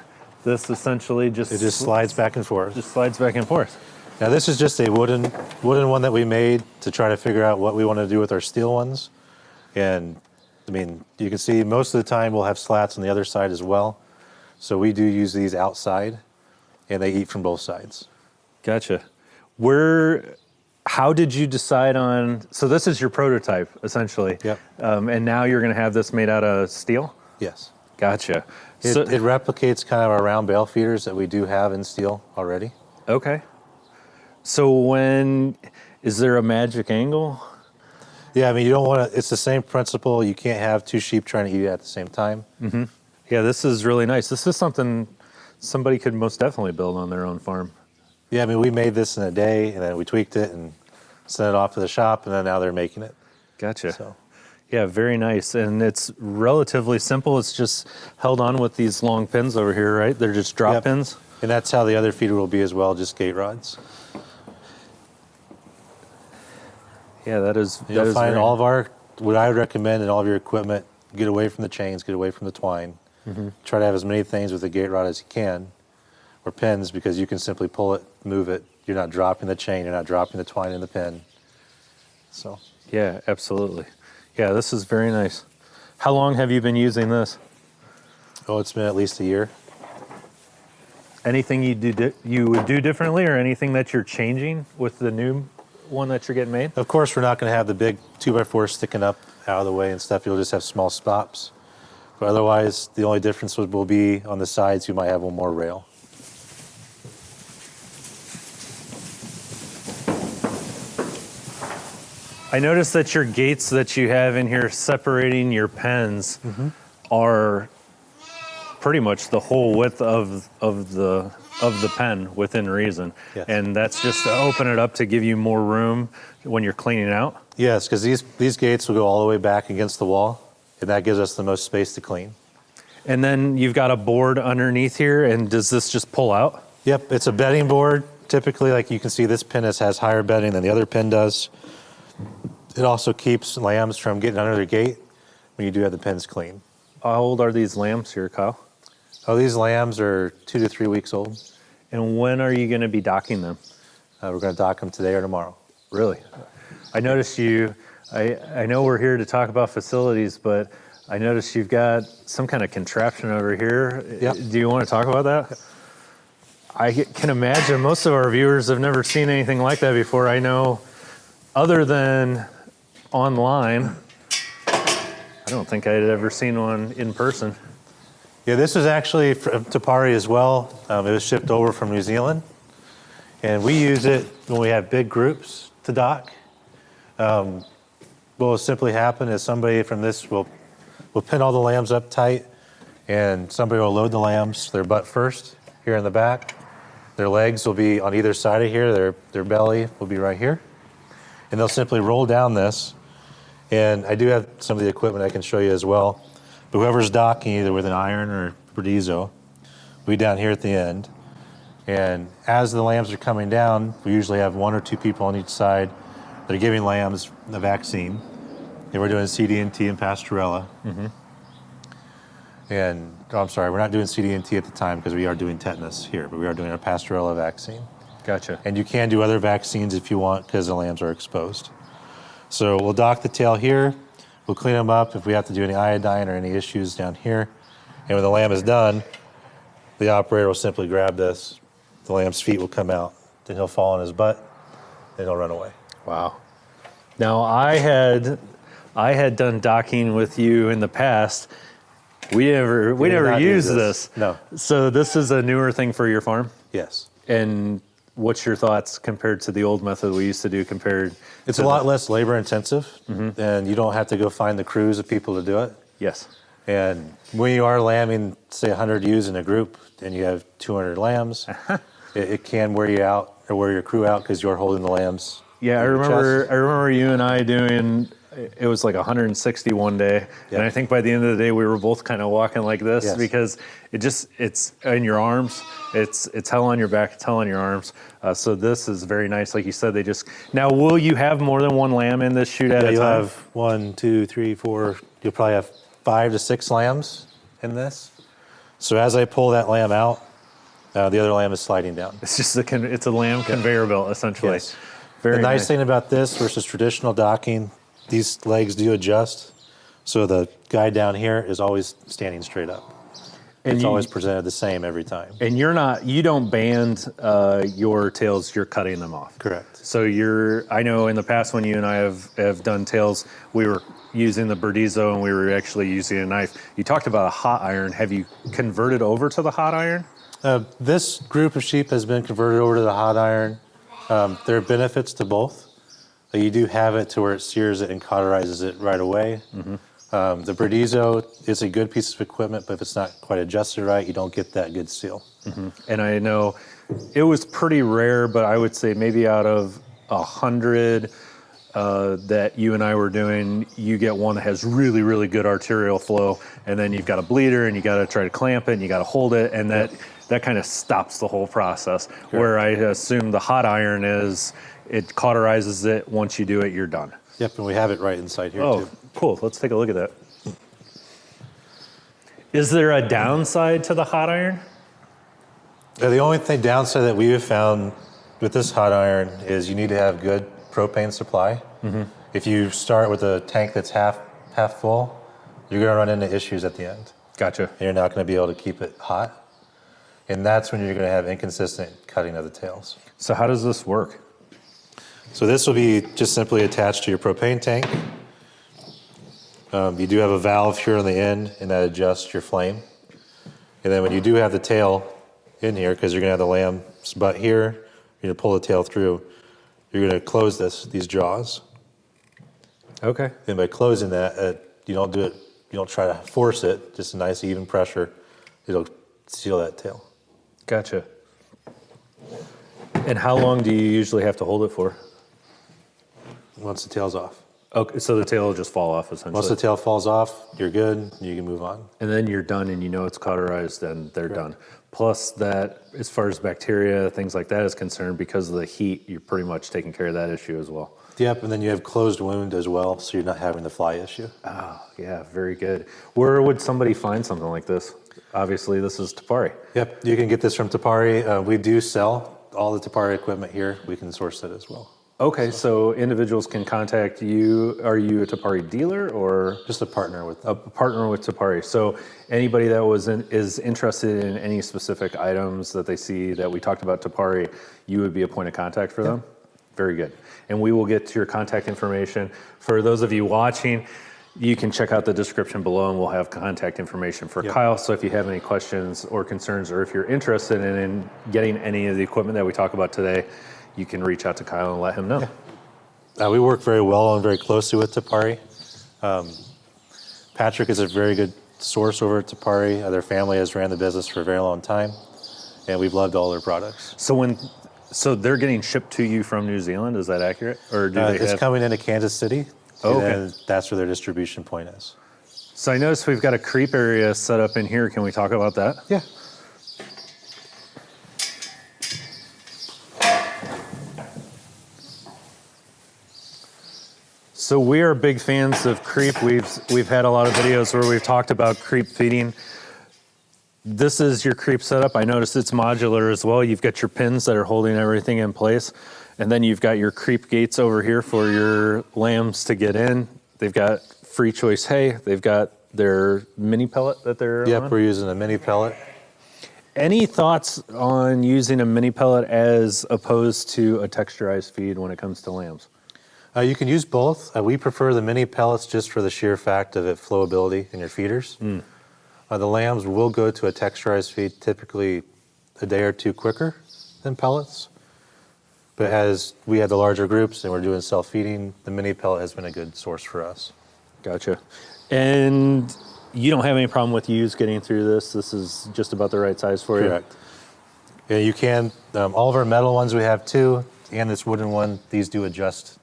this essentially It just slides back and forth. Just slides back and forth. Now this is just a wooden one that we made to try to figure out what we want to do with our steel ones. And I mean, you can see most of the time we'll have slats on the other side as well. So we do use these outside, and they eat from both sides. Gotcha. How did you decide on, so this is your prototype, essentially. Yep. And now you're going to have this made out of steel? Yes. Gotcha. It replicates kind of our round bale feeders that we do have in steel already. Okay. So is there a magic angle? Yeah, I mean, you don't want to, it's the same principle. You can't have two sheep trying to eat it at the same time. Mm-hmm. Yeah, this is really nice. This is something somebody could most definitely build on their own farm. Yeah, I mean, we made this in a day, and then we tweaked it and sent it off to the shop, and then now they're making it. Gotcha. So. Yeah, very nice. And it's relatively simple. It's just held on with these long pins over here, right? They're just drop pins. And that's how the other feeder will be as well, just gate rods. Yeah, that is. You'll find all of what I would recommend in all of your equipment, get away from the chains, get away from the twine. Mm-hmm. Try to have as many things with the gate rod as you can, or pins, because you can simply pull it, move it. You're not dropping the chain, you're not dropping the twine in the pin. So. Yeah, absolutely. Yeah, this is very nice. How long have you been using this? Oh, it's been at least a year. Anything you would do differently, or anything that you're changing with the new one that you're getting made? Of course, we're not going to have the big 2x4 sticking up out of the way and stuff. You'll just have small stops. But otherwise, the only difference will be on the sides, you might have one more rail. I noticed that your gates that you have in here separating your pens are pretty much the whole width of the pen within reason. Yes. And that's just to open it up to give you more room when you're cleaning out? Yes, because these gates will go all the way back against the wall, and that gives us the most space to clean. And then you've got a board underneath here, and does this just pull out? Yep, it's a bedding board. Typically, like you can see, this pin has higher bedding than the other pin does. It also keeps lambs from getting under the gate when you do have the pens clean. How old are these lambs here, Kyle? Oh, these lambs are 2 to 3 weeks old. And when are you going to be docking them? We're going to dock them today or tomorrow. Really? I noticed I know we're here to talk about facilities, but I noticed you've got some kind of contraption over here. Yep. Do you want to talk about that? I can imagine most of our viewers have never seen anything like that before. I know, other than online, I don't think I'd ever seen one in person. Yeah, this is actually from Tapari as well. It was shipped over from New Zealand. And we use it when we have big groups to dock. What will simply happen is somebody from this will pin all the lambs up tight, and somebody will load the lambs, their butt first, here in the back. Their legs will be on either side of here. Their belly will be right here. And they'll simply roll down this. And I do have some of the equipment I can show you as well. But whoever's docking, either with an iron or Burdizzo, will be down here at the end. And as the lambs are coming down, we usually have 1 or 2 people on each side that are giving lambs the vaccine. And we're doing CD&T and Pastorella. Mm-hmm. And, I'm sorry, we're not doing CD&T at the time because we are doing tetanus here, but we are doing a Pastorella vaccine. Gotcha. And you can do other vaccines if you want because the lambs are exposed. So we'll dock the tail here. We'll clean them up if we have to do any iodine or any issues down here. And when the lamb is done, the operator will simply grab this. The lamb's feet will come out. Then he'll fall on his butt, and he'll run away. Wow. Now, I had done docking with you in the past. We never used this. No. So this is a newer thing for your farm? Yes. And what's your thoughts compared to the old method we used to do It's a lot less labor intensive, and you don't have to go find the crews of people to do it. Yes. And when you are lambing, say 100 ewes in a group, and you have 200 lambs, it can wear you out or wear your crew out because you're holding the lambs. Yeah, I remember you and I doing, it was like 160 one day. Yep. And I think by the end of the day, we were both kind of walking like this because it's in your arms. It's hell on your back, it's hell on your arms. So this is very nice. Like you said, now will you have more than one lamb in this chute at a time? You'll have 1, 2, 3, 4, you'll probably have 5 to 6 lambs in this. So as I pull that lamb out, the other lamb is sliding down. It's just it's a lamb conveyor belt, essentially. Yes. The nice thing about this versus traditional docking, these legs do adjust. So the guy down here is always standing straight up. It's always presented the same every time. And you don't band your tails, you're cutting them off. Correct. So I know in the past when you and I have done tails, we were using the Burdizo and we were actually using a knife. You talked about a hot iron. Have you converted over to the hot iron? This group of sheep has been converted over to the hot iron. There are benefits to both. You do have it to where it sears it and cauterizes it right away. Mm-hmm. The Burdizo is a good piece of equipment, but if it's not quite adjusted right, you don't get that good seal. Mm-hmm. And I know it was pretty rare, but I would say maybe out of 100 that you and I were doing, you get one that has really, really good arterial flow, and then you've got a bleeder, and you got to try to clamp it, and you got to hold it, and that kind of stops the whole process. Sure. Where I assume the hot iron is, it cauterizes it. Once you do it, you're done. Yep, and we have it right inside here, too. Oh, cool. Let's take a look at that. Is there a downside to the hot iron? The only downside that we have found with this hot iron is you need to have good propane supply. Mm-hmm. If you start with a tank that's half full, you're going to run into issues at the end. Gotcha. And you're not going to be able to keep it hot. And that's when you're going to have inconsistent cutting of the tails. So how does this work? So this will be just simply attached to your propane tank. You do have a valve here on the end, and that adjusts your flame. And then when you do have the tail in here, because you're going to have the lamb's butt here, you're going to pull the tail through, you're going to close these jaws. Okay. And by closing that, you don't try to force it, just a nice even pressure, it'll seal that tail. Gotcha. And how long do you usually have to hold it for? Once the tail's off. Okay, so the tail will just fall off essentially. Once the tail falls off, you're good, you can move on. And then you're done and you know it's cauterized and they're done. Plus that, as far as bacteria, things like that is concerned, because of the heat, you're pretty much taking care of that issue as well. Yep, and then you have closed wound as well, so you're not having the fly issue. Oh, yeah, very good. Where would somebody find something like this? Obviously, this is Tapari. Yep, you can get this from Tapari. We do sell all the Tapari equipment here. We can source it as well. Okay, so individuals can contact you. Are you a Tapari dealer or just a partner with them? A partner with Tapari? So anybody that is interested in any specific items that they see that we talked about Tapari, you would be a point of contact for them? Very good. And we will get to your contact information. For those of you watching, you can check out the description below and we'll have contact information for Kyle. So if you have any questions or concerns, or if you're interested in getting any of the equipment that we talk about today, you can reach out to Kyle and let him know. Yeah. We work very well and very closely with Tapari. Patrick is a very good source over at Tapari. Their family has ran the business for a very long time, and we've loved all their products. So they're getting shipped to you from New Zealand, is that accurate? Or do it's coming into Kansas City, okay. And that's where their distribution point is. So I noticed we've got a creep area set up in here. Can we talk about that? Yeah. So we are big fans of creep. We've had a lot of videos where we've talked about creep feeding. This is your creep setup. I noticed it's modular as well. You've got your pins that are holding everything in place. And then you've got your creep gates over here for your lambs to get in. They've got free choice hay. They've got their mini pellet that they're on. Yep, we're using a mini pellet. Any thoughts on using a mini pellet as opposed to a texturized feed when it comes to lambs? You can use both. We prefer the mini pellets just for the sheer fact of its flowability in your feeders. The lambs will go to a texturized feed typically a day or two quicker than pellets. But as we had the larger groups and we're doing self-feeding, the mini pellet has been a good source for us. Gotcha. And you don't have any problem with ewes getting through this? This is just about the right size for you? Correct. Yeah, you can. All of our metal ones we have too, and this wooden one, these do adjust.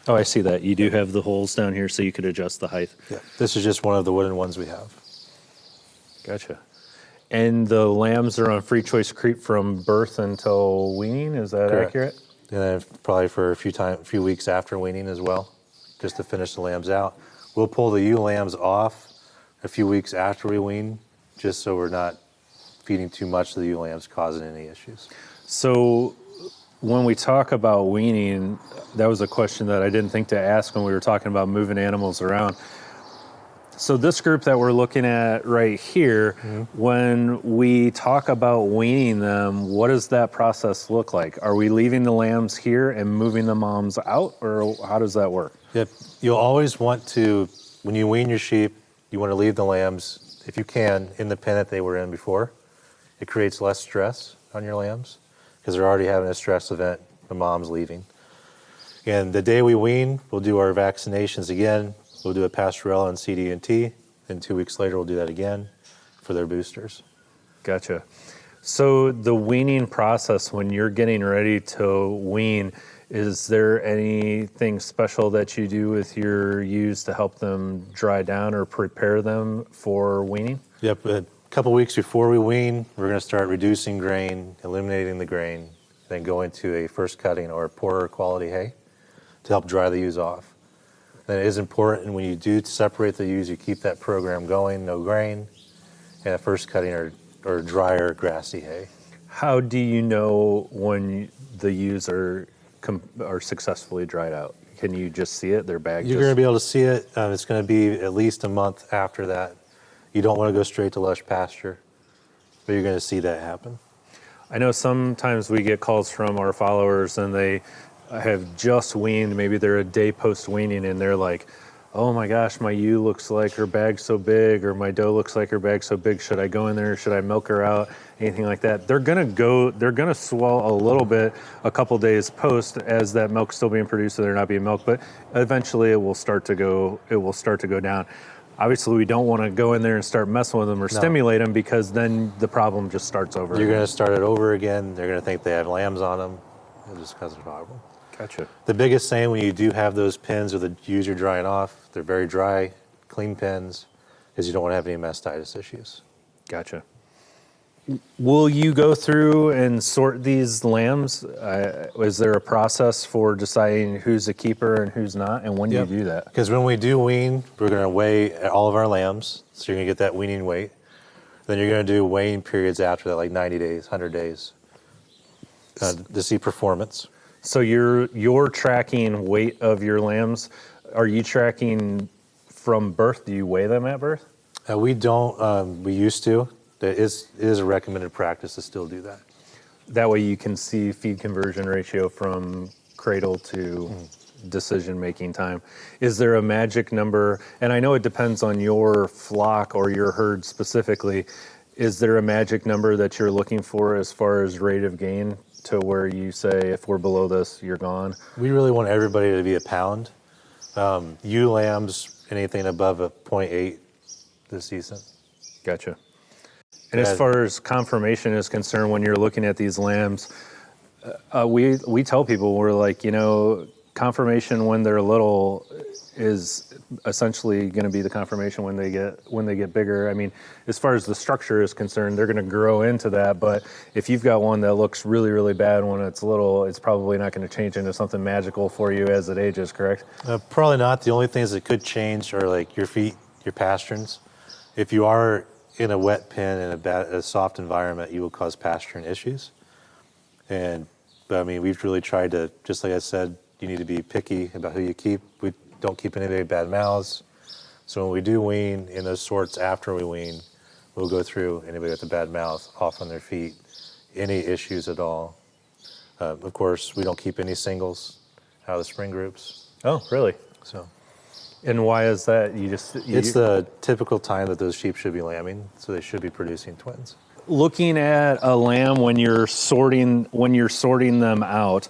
Oh, I see that. You do have the holes down here so you could adjust the height. Yeah, this is just one of the wooden ones we have. Gotcha. And the lambs are on free choice creep from birth until weaning, is that Correct. accurate? And then probably for a few weeks after weaning as well, just to finish the lambs out. We'll pull the ewe lambs off a few weeks after we wean, just so we're not feeding too much to the ewe lambs, causing any issues. So when we talk about weaning, that was a question that I didn't think to ask when we were talking about moving animals around. So this group that we're looking at right here, when we talk about weaning them, what does that process look like? Are we leaving the lambs here and moving the moms out, or how does that work? Yep. You'll always want to, when you wean your sheep, you want to leave the lambs, if you can, in the pen that they were in before. It creates less stress on your lambs because they're already having a stress event, the mom's leaving. And the day we wean, we'll do our vaccinations again. We'll do a Pastorella and CD&T, and 2 weeks later we'll do that again for their boosters. Gotcha. So the weaning process, when you're getting ready to wean, is there anything special that you do with your ewes to help them dry down or prepare them for weaning? Yep, a couple weeks before we wean, we're going to start reducing grain, eliminating the grain, then go into a first cutting or poorer quality hay to help dry the ewes off. Then it is important when you do separate the ewes, you keep that program going, no grain, and a first cutting or drier grassy hay. How do you know when the ewes are successfully dried out? Can you just see it? Their bag? You're going to be able to see it. It's going to be at least a month after that. You don't want to go straight to lush pasture, but you're going to see that happen. I know sometimes we get calls from our followers and they have just weaned, maybe they're a day post weaning, and they're like, oh my gosh, my ewe looks like her bag's so big, or my doe looks like her bag's so big. Should I go in there? Should I milk her out? Anything like that. They're gonna swell a little bit a couple days post as that milk's still being produced, so they're not being milked, but eventually it will start to go down. Obviously, we don't want to go in there and start messing with them or stimulate them, because then the problem just starts over. You're going to start it over again. They're going to think they have lambs on them. It'll just cause a problem. Gotcha. The biggest thing when you do have those pens or the ewes are drying off, they're very dry, clean pens, is you don't want to have any mastitis issues. Gotcha. Will you go through and sort these lambs? Is there a process for deciding who's a keeper and who's not, and when do you do that? Because when we do wean, we're going to weigh all of our lambs, so you're going to get that weaning weight. Then you're going to do weighing periods after that, like 90 days, 100 days, to see performance. So you're tracking weight of your lambs. Are you tracking from birth? Do you weigh them at birth? We don't. We used to. It is a recommended practice to still do that. That way you can see feed conversion ratio from cradle to decision-making time. Is there a magic number? And I know it depends on your flock or your herd specifically. Is there a magic number that you're looking for as far as rate of gain, to where you say, if we're below this, you're gone? We really want everybody to be a pound. Ewe lambs, anything above a 0.8 this season. Gotcha. And as far as conformation is concerned, when you're looking at these lambs, we tell people, we're like, conformation when they're little is essentially going to be the conformation when they get bigger. I mean, as far as the structure is concerned, they're going to grow into that. But if you've got one that looks really, really bad when it's little, it's probably not going to change into something magical for you as it ages, correct? Probably not. The only things that could change are like your feet, your pasterns. If you are in a wet pen in a soft environment, you will cause pasturing issues. But I mean, we've really tried to, just like I said, you need to be picky about who you keep. We don't keep anybody bad mouths. So when we do wean in those sorts after we wean, we'll go through anybody with a bad mouth, off on their feet, any issues at all. Of course, we don't keep any singles out of the spring groups. Oh, really? So. And why is that? It's the typical time that those sheep should be lambing, so they should be producing twins. Looking at a lamb when you're sorting them out,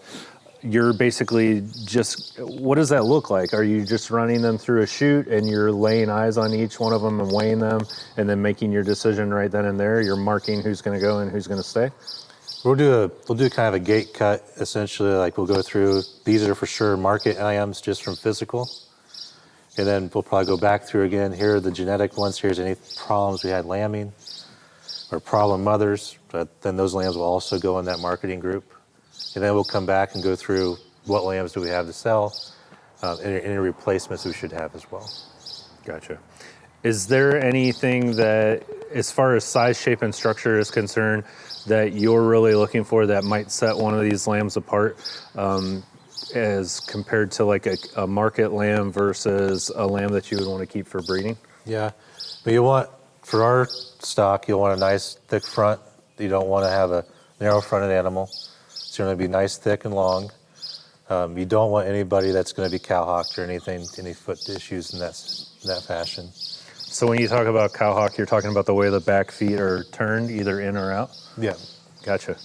you're basically just, what does that look like? Are you just running them through a chute and you're laying eyes on each one of them and weighing them and then making your decision right then and there? You're marking who's going to go and who's going to stay? We'll do kind of a gate cut, essentially. Like we'll go through, these are for sure market lambs just from physical. And then we'll probably go back through again. Here are the genetic ones. Here's any problems we had lambing or problem mothers. But then those lambs will also go in that marketing group. And then we'll come back and go through what lambs do we have to sell, and any replacements we should have as well. Gotcha. Is there anything that, as far as size, shape, and structure is concerned, that you're really looking for that might set one of these lambs apart, as compared to like a market lamb versus a lamb that you would want to keep for breeding? Yeah, but you want, for our stock, you'll want a nice thick front. You don't want to have a narrow-fronted animal. It's going to be nice, thick, and long. You don't want anybody that's going to be cowhocked or anything, any foot issues in that fashion. So when you talk about cowhock, you're talking about the way the back feet are turned, either in or out? Yeah. Gotcha.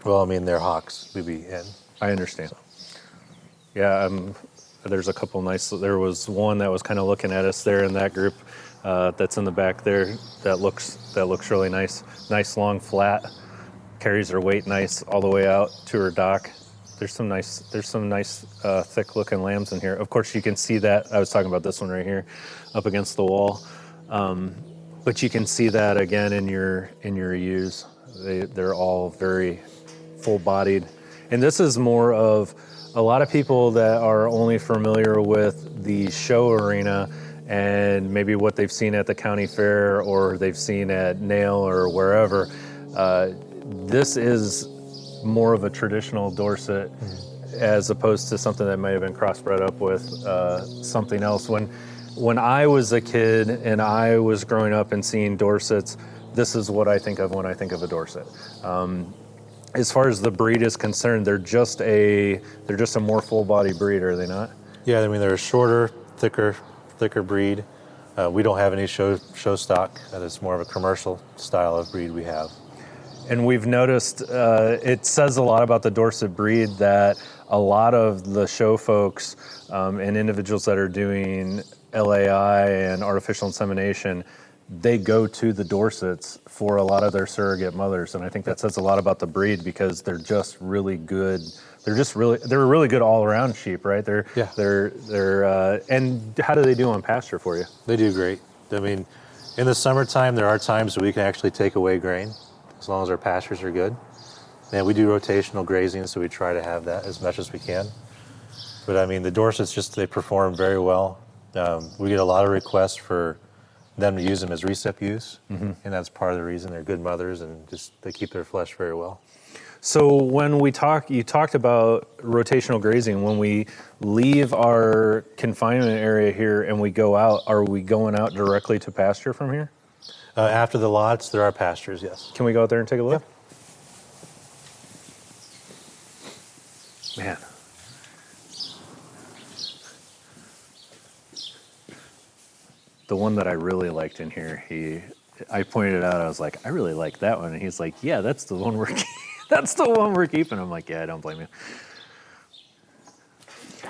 Well, I mean, they're hocks. We'd be in. I understand. Yeah, there's a couple nice, there was one that was kind of looking at us there in that group that's in the back there that looks really nice. Nice, long, flat, carries her weight nice all the way out to her dock. There's some nice thick looking lambs in here. Of course, you can see that. I was talking about this one right here up against the wall. But you can see that again in your ewes. They're all very full bodied. And this is more of a lot of people that are only familiar with the show arena and maybe what they've seen at the county fair or they've seen at Nail or wherever. This is more of a traditional Dorset as opposed to something that might have been crossbred up with something else. When I was a kid and I was growing up and seeing Dorsets, this is what I think of when I think of a Dorset. As far as the breed is concerned, they're just a more full body breed, are they not? Yeah, I mean, they're a shorter, thicker breed. We don't have any show stock. It's more of a commercial style of breed we have. And we've noticed it says a lot about the Dorset breed that a lot of the show folks and individuals that are doing LAI and artificial insemination, they go to the Dorsets for a lot of their surrogate mothers. And I think that says a lot about the breed because they're just really good. They're a really good all around sheep, right? And how do they do on pasture for you? They do great. I mean, in the summertime, there are times that we can actually take away grain, as long as our pastures are good. And we do rotational grazing, so we try to have that as much as we can. But I mean, the Dorsets they perform very well. We get a lot of requests for them to use them as recep ewes, and that's part of the reason they're good mothers and just they keep their flesh very well. So when you talked about rotational grazing. When we leave our confinement area here and we go out, are we going out directly to pasture from here? After the lots, there are pastures, yes. Can we go out there and take a look? Yep. Man. The one that I really liked in here, I pointed out, I was like, I really like that one. And he's like, yeah, that's the one we're keeping. I'm like, yeah, I don't blame you.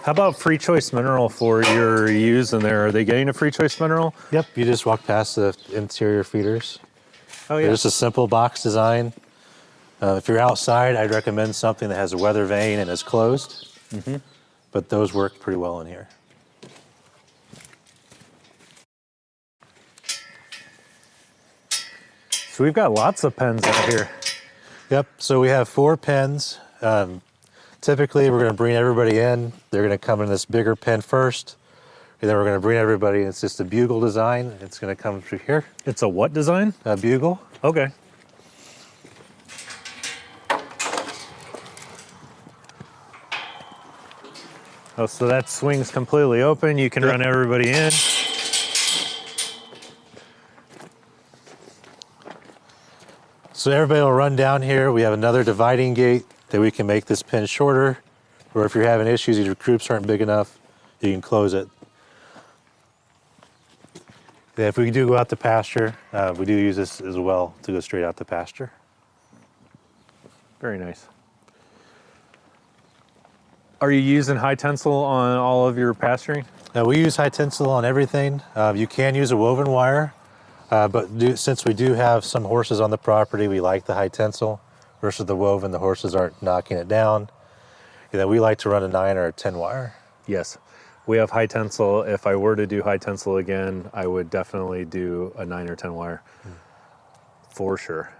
How about free choice mineral for your ewes in there? Are they getting a free choice mineral? Yep, you just walk past the interior feeders. Oh, yeah. They're just a simple box design. If you're outside, I'd recommend something that has a weather vane and is closed. But those work pretty well in here. So we've got lots of pens out here. Yep, so we have 4 pens. Typically, we're going to bring everybody in. They're going to come in this bigger pen first, and then we're going to bring everybody. It's just a bugle design. It's going to come through here. It's a what design? A bugle. Okay. Oh, so that swings completely open. You can run everybody in. So everybody will run down here. We have another dividing gate that we can make this pen shorter, or if you're having issues, your groups aren't big enough, you can close it. And if we do go out to pasture, we do use this as well to go straight out to pasture. Very nice. Are you using high tensile on all of your pasturing? We use high tensile on everything. You can use a woven wire, but since we do have some horses on the property, we like the high tensile versus the woven. The horses aren't knocking it down. And then we like to run a 9 or a 10 wire. Yes. We have high tensile. If I were to do high tensile again, I would definitely do a 9 or 10 wire. For sure.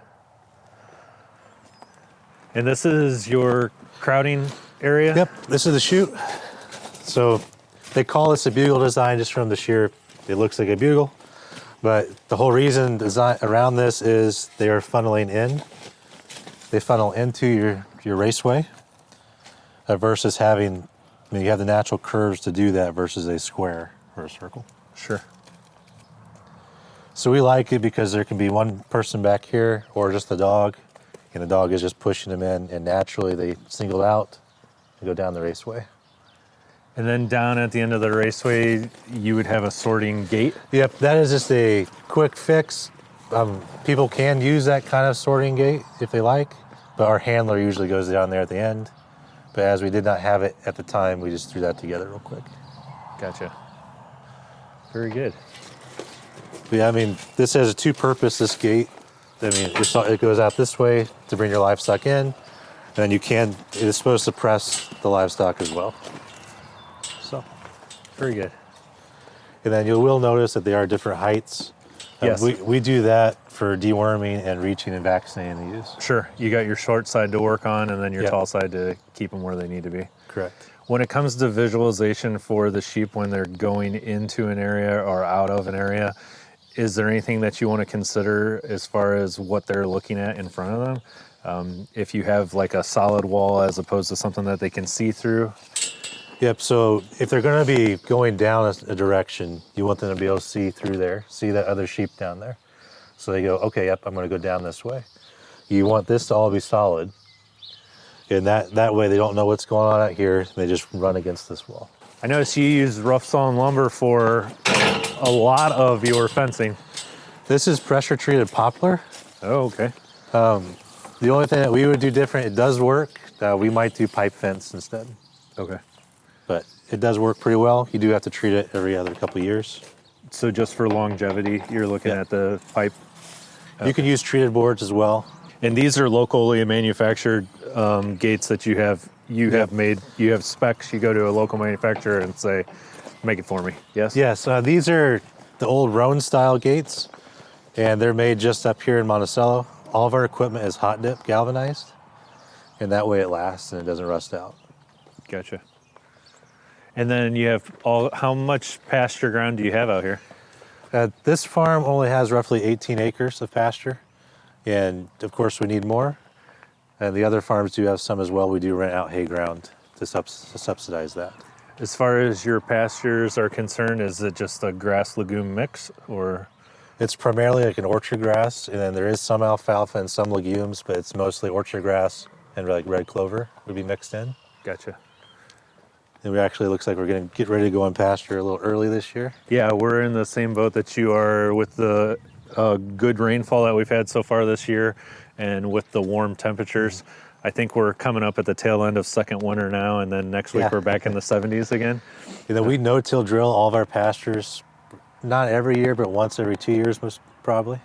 And this is your crowding area? Yep, this is the chute. So they call this a bugle design just from the sheer, it looks like a bugle. But the whole reason design around this is they are funneling in. They funnel into your raceway versus having, you have the natural curves to do that versus a square or a circle. Sure. So we like it because there can be one person back here or just the dog, and the dog is just pushing them in, and naturally they single out and go down the raceway. And then down at the end of the raceway, you would have a sorting gate? Yep, that is just a quick fix. People can use that kind of sorting gate if they like, but our handler usually goes down there at the end. But as we did not have it at the time, we just threw that together real quick. Gotcha. Very good. Yeah, I mean, this has a two-purpose, this gate. I mean, it goes out this way to bring your livestock in, and it is supposed to press the livestock as well. So, very good. And then you will notice that they are different heights. Yes. We do that for deworming and reaching and vaccinating these. Sure. You got your short side to work on, and then your tall side to keep them where they need to be. Correct. When it comes to visualization for the sheep when they're going into an area or out of an area, is there anything that you want to consider as far as what they're looking at in front of them? If you have like a solid wall as opposed to something that they can see through? Yep, so if they're going to be going down a direction, you want them to be able to see through there, see that other sheep down there. So they go, okay, yep, I'm going to go down this way. You want this to all be solid. And that way they don't know what's going on out here. They just run against this wall. I noticed you use rough sawn lumber for a lot of your fencing. This is pressure treated poplar. Oh, okay. The only thing that we would do different, it does work. We might do pipe fence instead. Okay. But it does work pretty well. You do have to treat it every other couple of years. So just for longevity, you're looking at the pipe? You can use treated boards as well. And these are locally manufactured gates that you have made. You have specs. You go to a local manufacturer and say, make it for me. Yes? Yes, these are the old Roan style gates, and they're made just up here in Monticello. All of our equipment is hot dip galvanized, and that way it lasts and it doesn't rust out. Gotcha. And then you have how much pasture ground do you have out here? This farm only has roughly 18 acres of pasture, and of course we need more. And the other farms do have some as well. We do rent out hay ground to subsidize that. As far as your pastures are concerned, is it just a grass legume mix, or? It's primarily like an orchard grass, and then there is some alfalfa and some legumes, but it's mostly orchard grass and like red clover would be mixed in. Gotcha. And we actually looks like we're going to get ready to go in pasture a little early this year. Yeah, we're in the same boat that you are with the good rainfall that we've had so far this year, and with the warm temperatures. I think we're coming up at the tail end of second winter now, and then next week we're back in the 70s again. You know, we no-till drill all of our pastures, not every year, but once every 2 years most probably.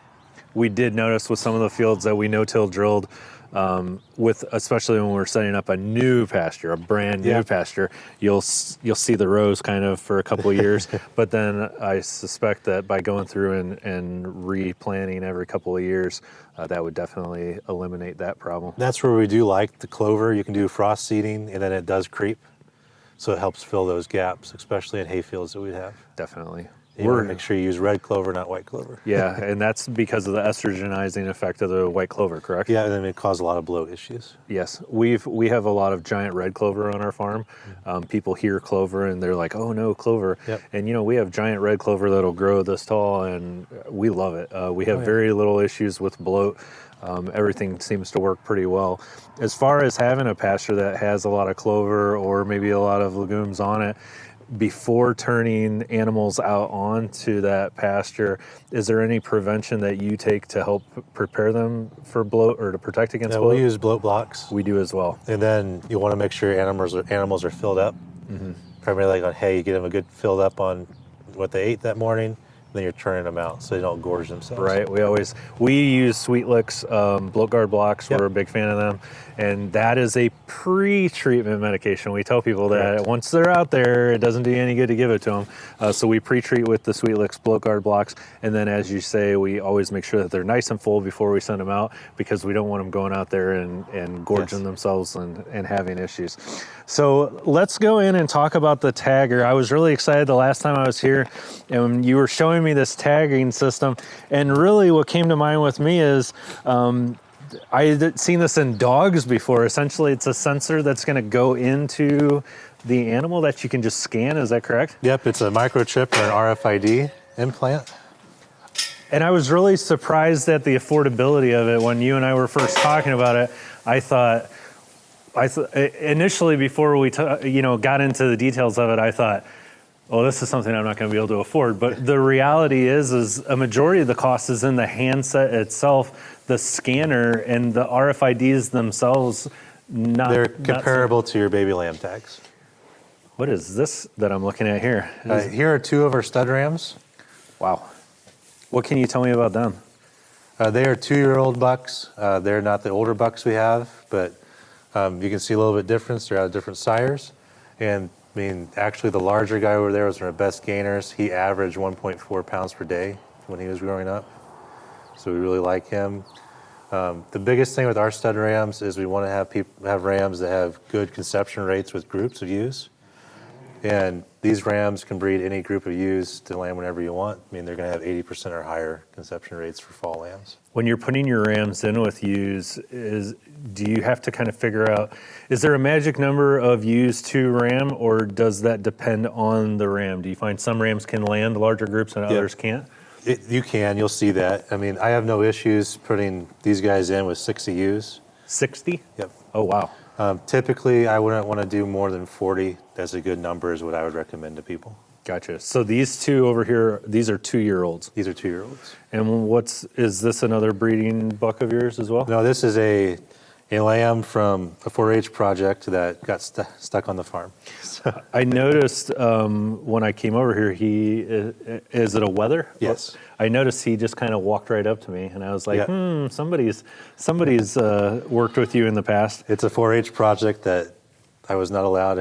We did notice with some of the fields that we no-till drilled, especially when we're setting up a new pasture, a brand new pasture, you'll see the rows kind of for a couple of years, but then I suspect that by going through and replanting every couple of years, that would definitely eliminate that problem. That's where we do like the clover. You can do frost seeding, and then it does creep, so it helps fill those gaps, especially in hay fields that we have. Definitely. You want to make sure you use red clover, not white clover. Yeah, and that's because of the estrogenizing effect of the white clover, correct? Yeah, and then it causes a lot of bloat issues. Yes, we have a lot of giant red clover on our farm. People hear clover and they're like, "Oh no, clover!" Yep. And we have giant red clover that'll grow this tall, and we love it. We have very little issues with bloat. Everything seems to work pretty well. As far as having a pasture that has a lot of clover or maybe a lot of legumes on it, before turning animals out onto that pasture, is there any prevention that you take to help prepare them for bloat or to protect against bloat? We use bloat blocks. We do as well. And then you want to make sure animals are filled up. Primarily like on hay, you get them a good filled up on what they ate that morning, then you're turning them out so they don't gorge themselves. Right. We use Sweet Licks bloat guard blocks. We're a big fan of them, and that is a pre-treatment medication. We tell people that once they're out there, it doesn't do you any good to give it to them. So we pre-treat with the Sweet Licks bloat guard blocks, and then as you say, we always make sure that they're nice and full before we send them out, because we don't want them going out there and gorging themselves and having issues. So let's go in and talk about the tagger. I was really excited the last time I was here, and you were showing me this tagging system, and really what came to mind with me is I had seen this in dogs before. Essentially, it's a sensor that's going to go into the animal that you can just scan. Is that correct? Yep, it's a microchip or an RFID implant. And I was really surprised at the affordability of it when you and I were first talking about it. I thought initially before we got into the details of it, I thought, well, this is something I'm not going to be able to afford. But the reality is a majority of the cost is in the handset itself, the scanner, and the RFIDs themselves. They're comparable to your baby lamb tags. What is this that I'm looking at here? Here are 2 of our stud rams. Wow. What can you tell me about them? They are 2-year-old bucks. They're not the older bucks we have, but you can see a little bit difference. They're out of different sires. And I mean, actually the larger guy over there was one of our best gainers. He averaged 1.4 pounds per day when he was growing up. So we really like him. The biggest thing with our stud rams is we want to have rams that have good conception rates with groups of ewes. And these rams can breed any group of ewes to lamb whenever you want. I mean, they're going to have 80% or higher conception rates for fall lambs. When you're putting your rams in with ewes, do you have to kind of figure out, is there a magic number of ewes to ram, or does that depend on the ram? Do you find some rams can land larger groups and others can't? You can. You'll see that. I mean, I have no issues putting these guys in with 60 ewes. 60? Yep. Oh, wow. Typically, I wouldn't want to do more than 40. That's a good number is what I would recommend to people. Gotcha. So these 2 over here, these are 2-year-olds. These are 2-year-olds. And is this another breeding buck of yours as well? No, this is a lamb from a 4-H project that got stuck on the farm. I noticed when I came over here, is it a wether? Yes. I noticed he just kind of walked right up to me, and I was like, somebody's worked with you in the past. It's a 4-H project that I was not allowed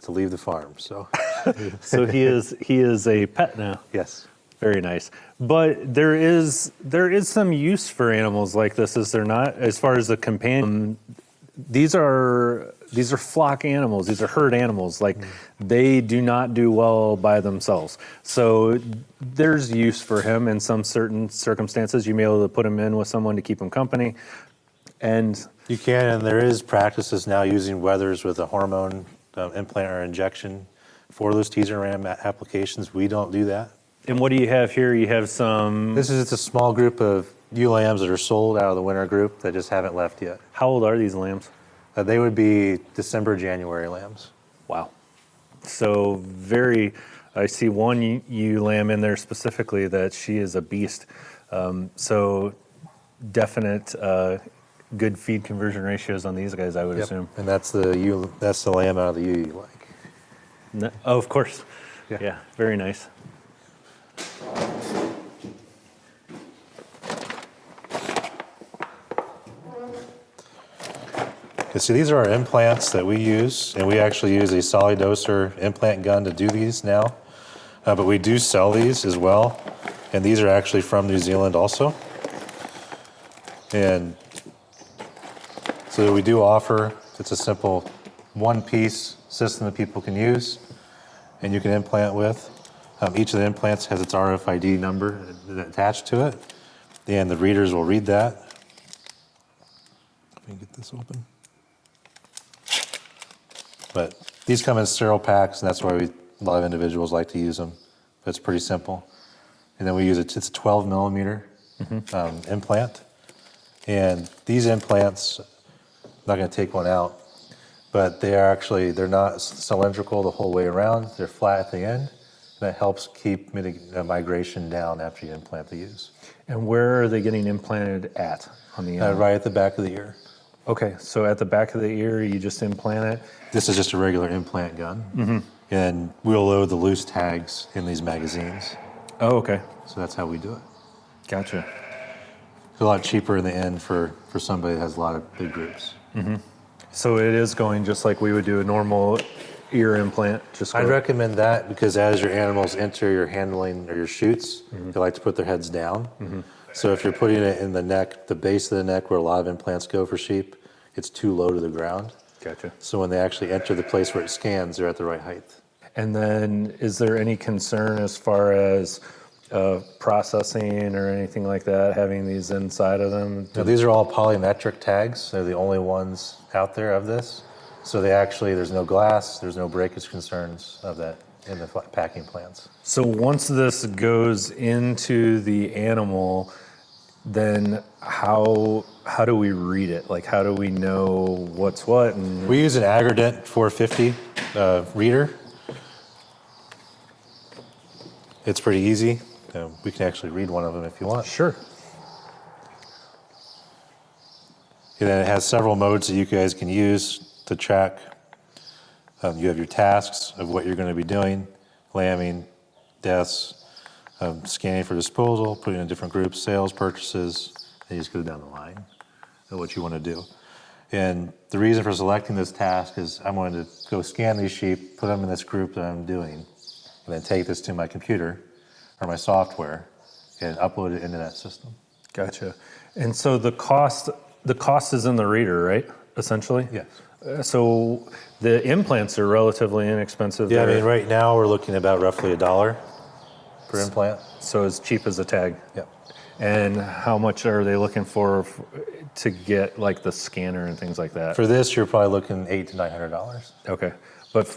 to leave the farm, so. So he is a pet now. Yes. Very nice. But there is some use for animals like this, is there not? As far as the companion, these are flock animals. These are herd animals. Like they do not do well by themselves. So there's use for him in some certain circumstances. You may be able to put him in with someone to keep him company. And you can, and there is practices now using wethers with a hormone implant or injection for those teaser ram applications. We don't do that. And what do you have here? You have some... This is a small group of ewe lambs that are sold out of the winter group that just haven't left yet. How old are these lambs? They would be December, January lambs. Wow. So I see one ewe lamb in there specifically that she is a beast. So definite good feed conversion ratios on these guys, I would assume. And that's the lamb out of the ewe you like. No, oh, of course. Yeah, very nice. Okay, so these are our implants that we use, and we actually use a solid doser implant gun to do these now. But we do sell these as well, and these are actually from New Zealand also. And so we do offer, it's a simple one-piece system that people can use and you can implant with. Each of the implants has its RFID number attached to it, and the readers will read that. Let me get this open. But these come in sterile packs, and that's why a lot of individuals like to use them. But it's pretty simple. And then we use it's a 12 millimeter implant. And these implants, I'm not going to take one out, but they're not cylindrical the whole way around. They're flat at the end. That helps keep migration down after you implant the ewes. And where are they getting implanted at on the end? Right at the back of the ear. Okay, so at the back of the ear, you just implant it? This is just a regular implant gun. And we'll load the loose tags in these magazines. Oh, okay. So that's how we do it. Gotcha. It's a lot cheaper in the end for somebody that has a lot of big groups. So it is going just like we would do a normal ear implant? I'd recommend that because as your animals enter your handling or your chutes, they like to put their heads down. So if you're putting it in the neck, the base of the neck where a lot of implants go for sheep, it's too low to the ground. Gotcha. So when they actually enter the place where it scans, they're at the right height. And then is there any concern as far as processing or anything like that, having these inside of them? Now, these are all polymetric tags. They're the only ones out there of this. So there's no glass, there's no breakage concerns of that. in the packing plants. So once this goes into the animal, then how do we read it? Like, how do we know what's what? And We use an Aggredent 450 reader. It's pretty easy. We can actually read one of them if you want. sure. And then it has several modes that you guys can use to track. You have your tasks of what you're going to be doing, lambing, deaths, scanning for disposal, putting in different groups, sales, purchases, and you just go down the line of what you want to do. And the reason for selecting this task is I'm going to go scan these sheep, put them in this group that I'm doing, and then take this to my computer or my software and upload it into that system. Gotcha. And so the cost is in the reader, right? Essentially? Yes. So the implants are relatively inexpensive. Yeah, I there. mean, right now we're looking at about roughly $1 per implant. So as cheap as a tag. Yep. And how much are they looking for to get like the scanner and things like that? For this, you're probably looking $800 to $900. Okay. But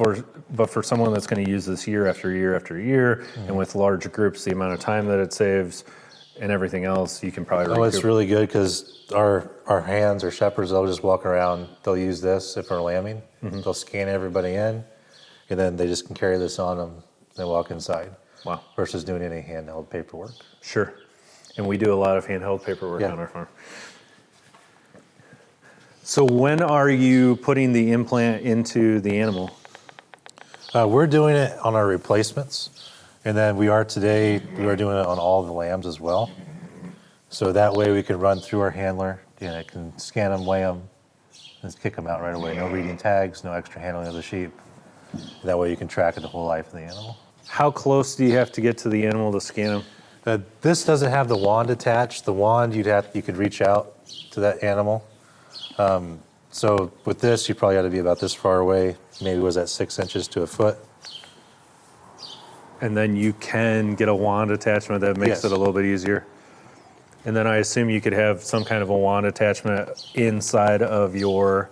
for someone that's going to use this year after year after year, and with large groups, the amount of time that it saves and everything else, you can probably Oh, it's really good because our hands or shepherds, they'll just walk around. They'll use this if they're lambing. They'll scan everybody in, and then they just can carry this on them and walk inside. Wow. Versus doing any handheld paperwork. Sure. And we do a lot of handheld paperwork on our farm. So when are you putting the implant into the animal? We're doing it on our replacements, and then we are doing it on all the lambs as well. So that way we can run through our handler, and it can scan them, weigh them, and kick them out right away. No reading tags, no extra handling of the sheep. That way you can track it the whole life of the animal. How close do you have to get to the animal to scan them? This doesn't have the wand attached. The wand, you could reach out to that animal. So with this, you probably got to be about this far away. Maybe was that 6 inches to a foot. And then you can get a wand attachment that makes it a little bit easier. And then I assume you could have some kind of a wand attachment inside of your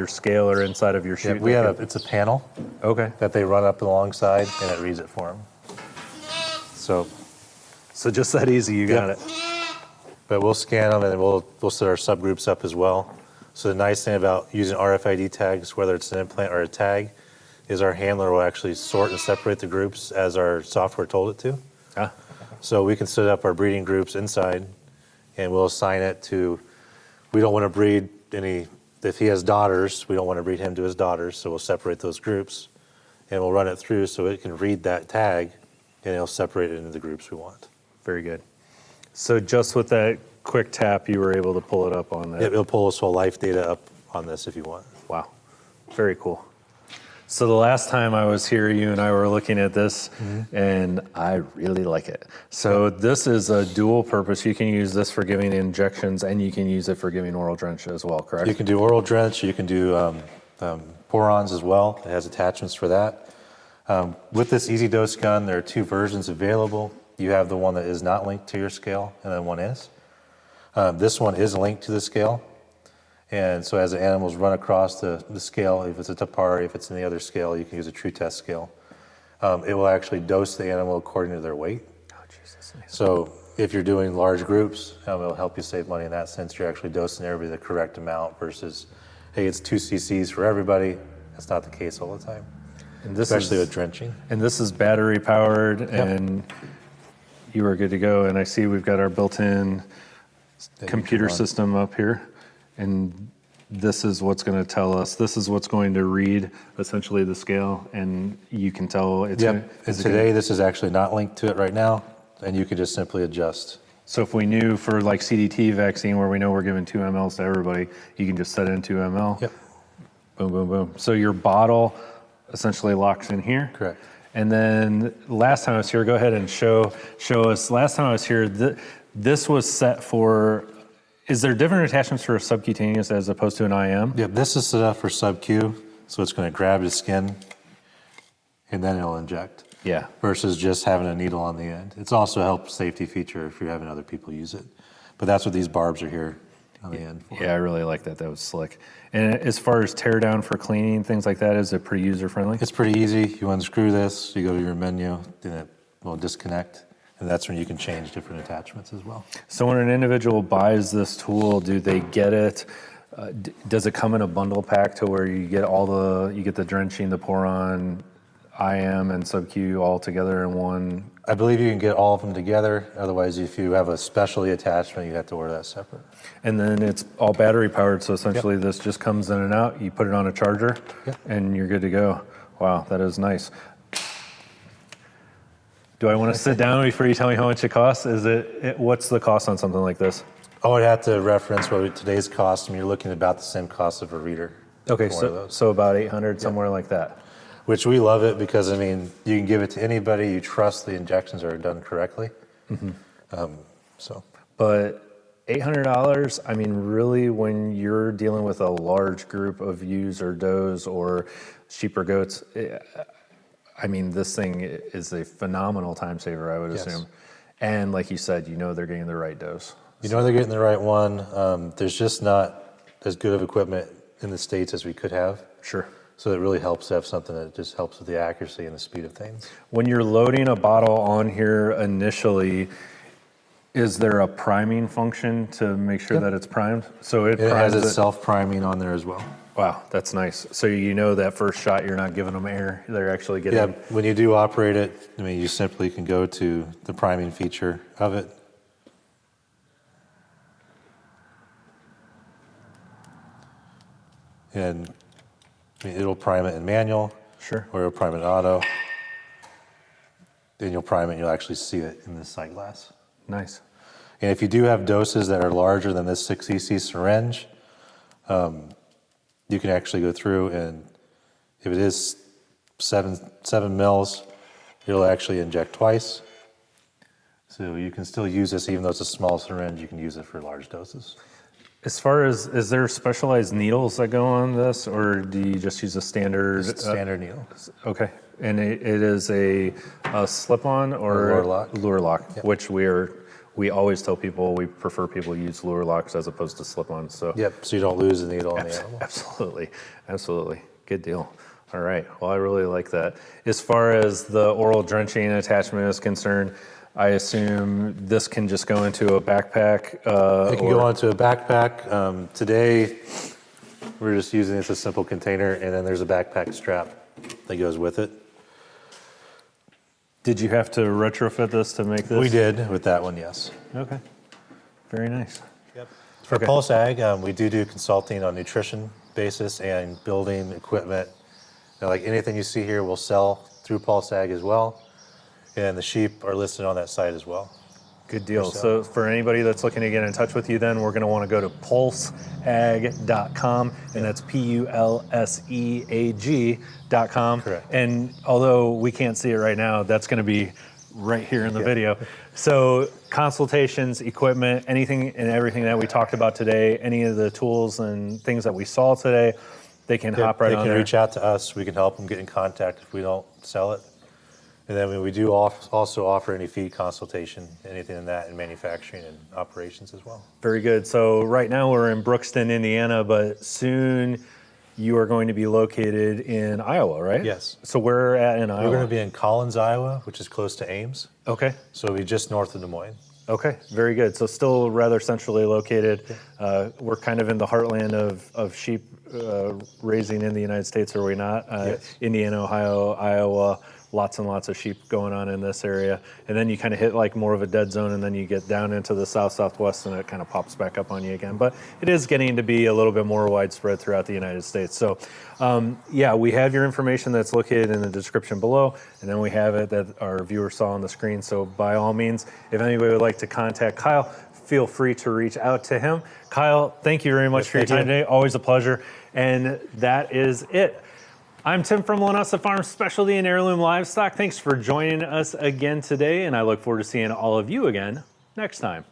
scale or inside of your chute. Yeah, it's a panel. Okay. That they run up alongside, and it reads it for them. So just that easy, you got it. But we'll scan them, and we'll set our subgroups up as well. So the nice thing about using RFID tags, whether it's an implant or a tag, is our handler will actually sort and separate the groups as our software told it to. Ah. So we can set up our breeding groups inside, and we'll assign it to, we don't want to breed if he has daughters, we don't want to breed him to his daughters, so we'll separate those groups, and we'll run it through so it can read that tag, and it'll separate it into the groups we want. Very good. So just with that quick tap, you were able to pull it up on that. Yep, it'll pull this whole life data up on this if you want. Wow. Very cool. So the last time I was here, you and I were looking at this, and I really like it. So this is a dual purpose. You can use this for giving injections, and you can use it for giving oral drench as well, correct? You can do oral drench. You can do pour-ons as well. It has attachments for that. With this Easy Dose gun, there are 2 versions available. You have the one that is not linked to your scale, and then one is. This one is linked to the scale. And so as the animals run across the scale, if it's a Tapari, if it's in the other scale, you can use a true test scale. It will actually dose the animal according to their weight. Oh, Jesus. So if you're doing large groups, it'll help you save money in that sense. You're actually dosing everybody the correct amount versus, hey, it's 2 cc's for everybody. That's not the case all the time, and especially with drenching. And this is battery powered, and you are good to go. And I see we've got our built-in computer system up here. And this is what's going to tell us, this is what's going to read essentially the scale, and you can tell it's and today this is actually not linked to it right now, and you can just simply adjust. So if we knew for like CDT vaccine where we know we're giving 2 mLs to everybody, you can just set it in 2 ml. Yep. Boom, boom, boom. So your bottle essentially locks in here. Correct. And then last time I was here, go ahead and show us. Last time I was here, this was set for. Is there different attachments for a subcutaneous as opposed to an IM? Yep, this is set up for sub-Q, so it's going to grab the skin and then it'll inject. Yeah. Versus just having a needle on the end. It's also a health safety feature if you're having other people use it. But that's what these barbs are here. on the end. Yeah, I really like that. That was slick. And as far as tear down for cleaning, things like that, is it pretty user friendly? It's pretty easy. You unscrew this, you go to your menu, then it will disconnect, and that's when you can change different attachments as well. So when an individual buys this tool, do they get it? Does it come in a bundle pack to where you get you get the drenching, the pour on, IM and sub-Q all together in one? I believe you can get all of them together. Otherwise, if you have a specialty attachment, you have to order that separate. And then it's all battery powered, so essentially this just comes in and out. You put it on a charger, and you're good to go. Wow, that is nice. Do I want to sit down before you tell me how much it costs? What's the cost on something like this? I would have to reference what today's cost, and you're looking at about the same cost of a reader. Okay, so about 800, somewhere like that. Which we love it because, I mean, you can give it to anybody. You trust the injections are done correctly. But $800, I mean, really, when you're dealing with a large group of ewes or does or sheep or goats, I mean, this thing is a phenomenal time saver, I would assume. And like you said, you know they're getting the right dose. You know they're getting the right one. There's just not as good of equipment in the States as we could have. Sure. So it really helps to have something that just helps with the accuracy and the speed of things. When you're loading a bottle on here initially, is there a priming function to make sure that it's primed? So it has its self-priming on there as well. Wow, that's nice. So you know that first shot, you're not giving them air. They're actually getting... Yeah, when you do operate it, I mean, you simply can go to the priming feature of it. And I mean, it'll prime it in manual. Sure. Or it'll prime it in auto. Then you'll prime it and you'll actually see it in this sight glass. Nice. And if you do have doses that are larger than this 6 cc syringe, you can actually go through and if it is 7 mils, it'll actually inject twice. So you can still use this even though it's a small syringe, you can use it for large doses. As far as, is there specialized needles that go on this, or do you just use a standard? It's a standard needle. Okay, and it is a slip-on or lure lock. Lure lock, which we always tell people we prefer people use lure locks as opposed to slip-ons. So yep, so you don't lose the needle on the animal. Absolutely, absolutely, good deal. All right, well I really like that. As far as the oral drenching attachment is concerned, I assume this can just go into a backpack? It can go into a backpack. Today, we're just using it as a simple container, and then there's a backpack strap that goes with it. Did you have to retrofit this to make this? We did with that one, yes. Okay, very nice. Yep. For Pulse Ag, we do consulting on nutrition basis and building equipment. Now, like anything you see here, we'll sell through Pulse Ag as well. And the sheep are listed on that site as well. Good deal. So for anybody that's looking to get in touch with you, then we're going to want to go to pulseag.com, and that's pulseag.com. Correct. And although we can't see it right now, that's going to be right here in the video. So consultations, equipment, anything and everything that we talked about today, any of the tools and things that we saw today, they can hop right on there. They can reach out to us. We can help them get in contact if we don't sell it. And then we do also offer any feed consultation, anything in that, in manufacturing and operations as well. Very good. So right now we're in Brookston, Indiana, but soon you are going to be located in Iowa, right? Yes. So where at in Iowa? We're going to be in Collins, Iowa, which is close to Ames. Okay. So we'll be just north of Des Moines. Okay, very good. So still rather centrally located. We're kind of in the heartland of sheep raising in the United States, are we not? Yes. Indiana, Ohio, Iowa. Lots and lots of sheep going on in this area. And then you kind of hit like more of a dead zone, and then you get down into the southwest and it kind of pops back up on you again. But it is getting to be a little bit more widespread throughout the United States. So yeah, we have your information that's located in the description below, and then we have it that our viewers saw on the screen. So by all means, if anybody would like to contact Kyle, feel free to reach out to him. Kyle, thank you very much for your time today. Always a pleasure. And that is it. I'm Tim from Linessa Farms, Specialty and Heirloom Livestock. Thanks for joining us again today, and I look forward to seeing all of you again next time.